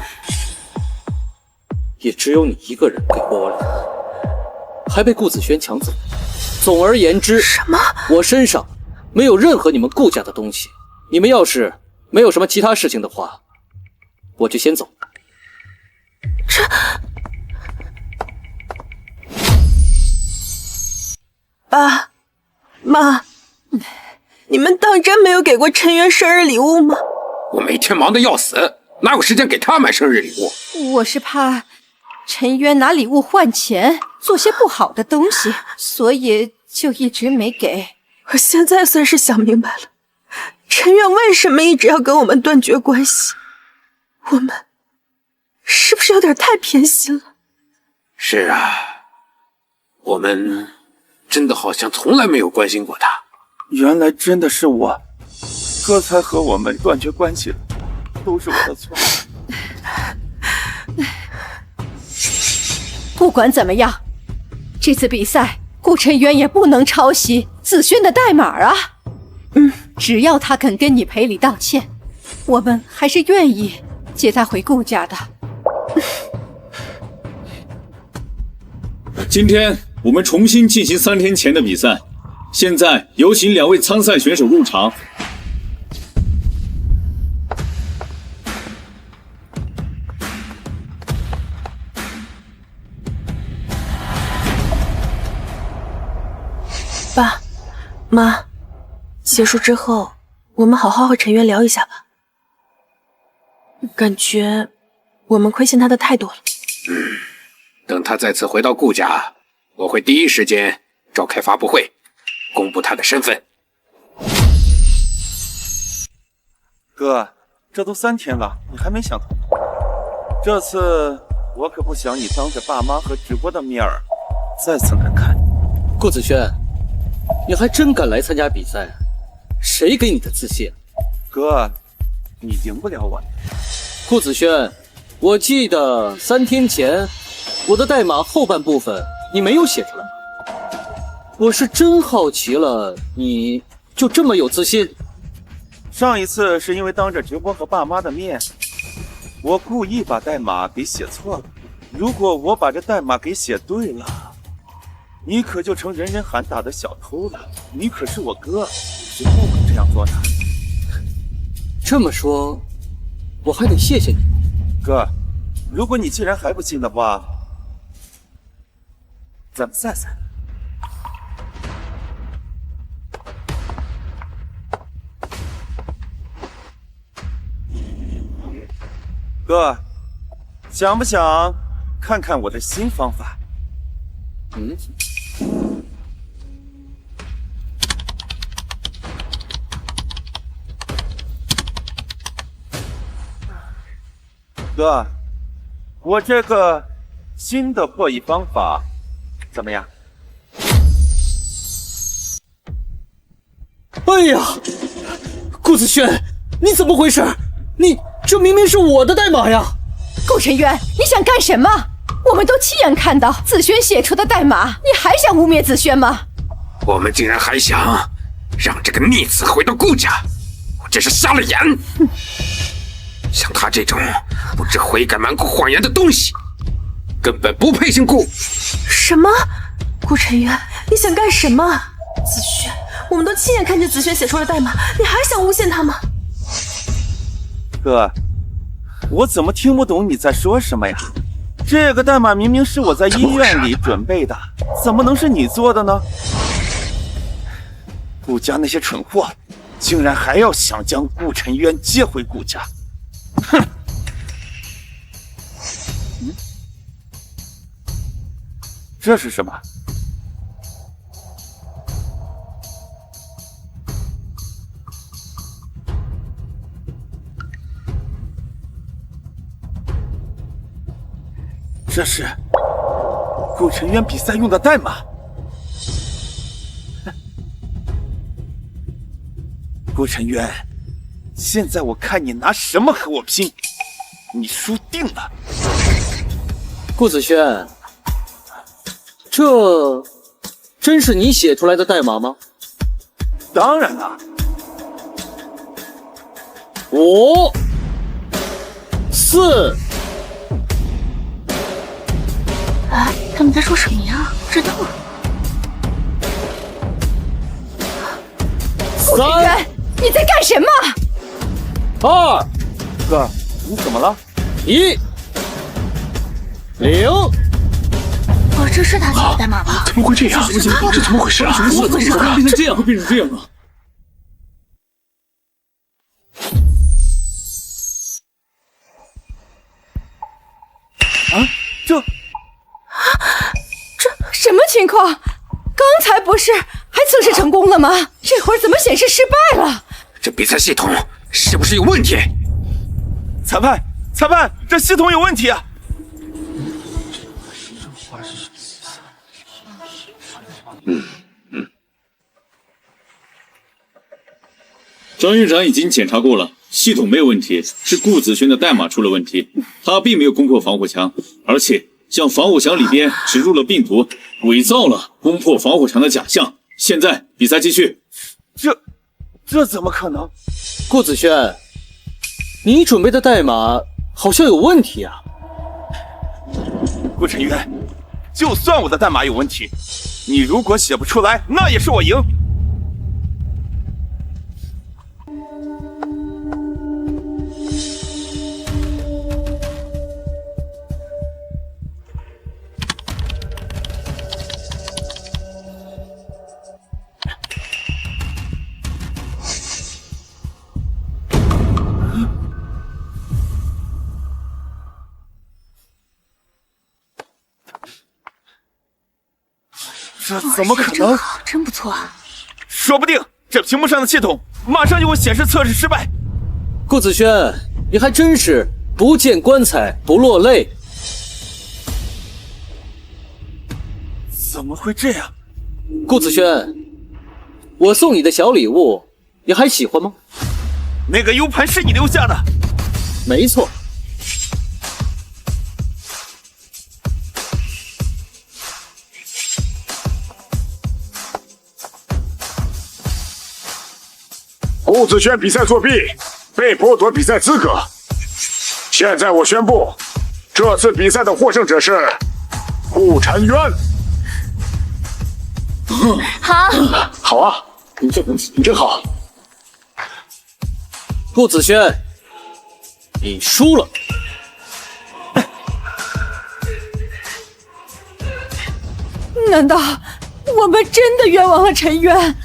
也只有你一个人给过我礼物，还被顾子轩抢走。总而言之，什么？我身上没有任何你们顾家的东西。你们要是没有什么其他事情的话，我就先走。爸妈，你们当真没有给过陈渊生日礼物吗？我每天忙得要死，哪有时间给他买生日礼物？我是怕陈渊拿礼物换钱，做些不好的东西，所以就一直没给。我现在算是想明白了，陈渊为什么一直要跟我们断绝关系。我们是不是有点太偏心了？是啊，我们真的好像从来没有关心过他。原来真的是我，哥才和我们断绝关系了，都是我的错。不管怎么样，这次比赛顾晨渊也不能抄袭子轩的代码啊。只要他肯跟你赔礼道歉，我们还是愿意接他回顾家的。今天我们重新进行3天前的比赛，现在有请2位参赛选手入场。爸妈，结束之后我们好好和陈渊聊一下吧。感觉我们亏欠他的太多了。等他再次回到顾家，我会第一时间召开发布会，公布他的身份。哥，这都3天了，你还没想通？这次我可不想你当着爸妈和直播的面儿再次难堪。顾子轩，你还真敢来参加比赛啊？谁给你的自信？哥，你赢不了我。顾子轩，我记得3天前我的代码后半部分你没有写出来，我是真好奇了，你就这么有自信？上一次是因为当着直播和爸妈的面，我故意把代码给写错了，如果我把这代码给写对了，你可就成人人喊打的小偷了。你可是我哥，是不会这样做的。这么说，我还得谢谢你。哥，如果你既然还不信的话，咱们赛赛。哥，想不想看看我的新方法？哥，我这个新的破译方法怎么样？哎呀，顾子轩，你怎么回事？这明明是我的代码呀！顾晨渊，你想干什么？我们都亲眼看到子轩写出的代码，你还想污蔑子轩吗？我们竟然还想让这个逆子回到顾家，我真是瞎了眼！像他这种不知悔改、蛮口谎言的东西，根本不配姓顾。什么？顾晨渊，你想干什么？子轩，我们都亲眼看见子轩写出了代码，你还想诬陷他吗？哥，我怎么听不懂你在说什么呀？这个代码明明是我在医院里准备的，怎么能是你做的呢？顾家那些蠢货，竟然还要想将顾晨渊接回顾家！哼！这是什么？这是顾晨渊比赛用的代码。顾晨渊，现在我看你拿什么和我拼！你输定了。顾子轩，这真是你写出来的代码吗？当然了。5、4。哎，他们在说什么呀？不知道。顾晨渊，你在干什么？2，哥，你怎么了？1、0。这是他写的代码吧？怎么会这样？这怎么回事啊？怎么变成这样？会变成这样啊？这什么情况？刚才不是还测试成功了吗？这会儿怎么显示失败了？这比赛系统是不是有问题？裁判，裁判，这系统有问题啊！张院长已经检查过了，系统没有问题，是顾子轩的代码出了问题。他并没有攻破防火墙，而且向防火墙里边植入了病毒，伪造了攻破防火墙的假象。现在比赛继续。这怎么可能？顾子轩，你准备的代码好像有问题啊！顾晨渊，就算我的代码有问题，你如果写不出来，那也是我赢。这怎么可能？真不错啊！说不定这屏幕上的系统马上就会显示测试失败。顾子轩，你还真是不见棺材不落泪。怎么会这样？顾子轩，我送你的小礼物，你还喜欢吗？那个 U 盘是你留下的？没错。顾子轩比赛作弊，被剥夺比赛资格。现在我宣布，这次比赛的获胜者是顾晨渊。好，好啊，你真好。顾子轩，你输了。难道我们真的冤枉了陈渊？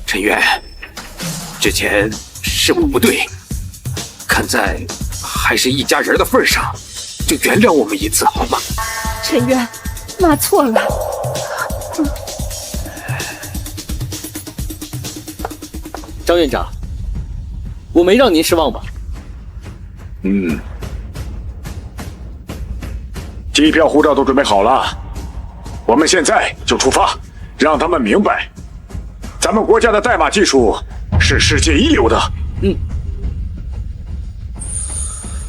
陈渊，之前是我不对，看在还是一家人的份上，就原谅我们一次好吗？陈渊，妈错了。张院长，我没让您失望吧？机票、护照都准备好了，我们现在就出发，让他们明白，咱们国家的代码技术是世界一流的。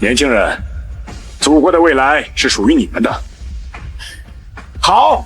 年轻人，祖国的未来是属于你们的。好。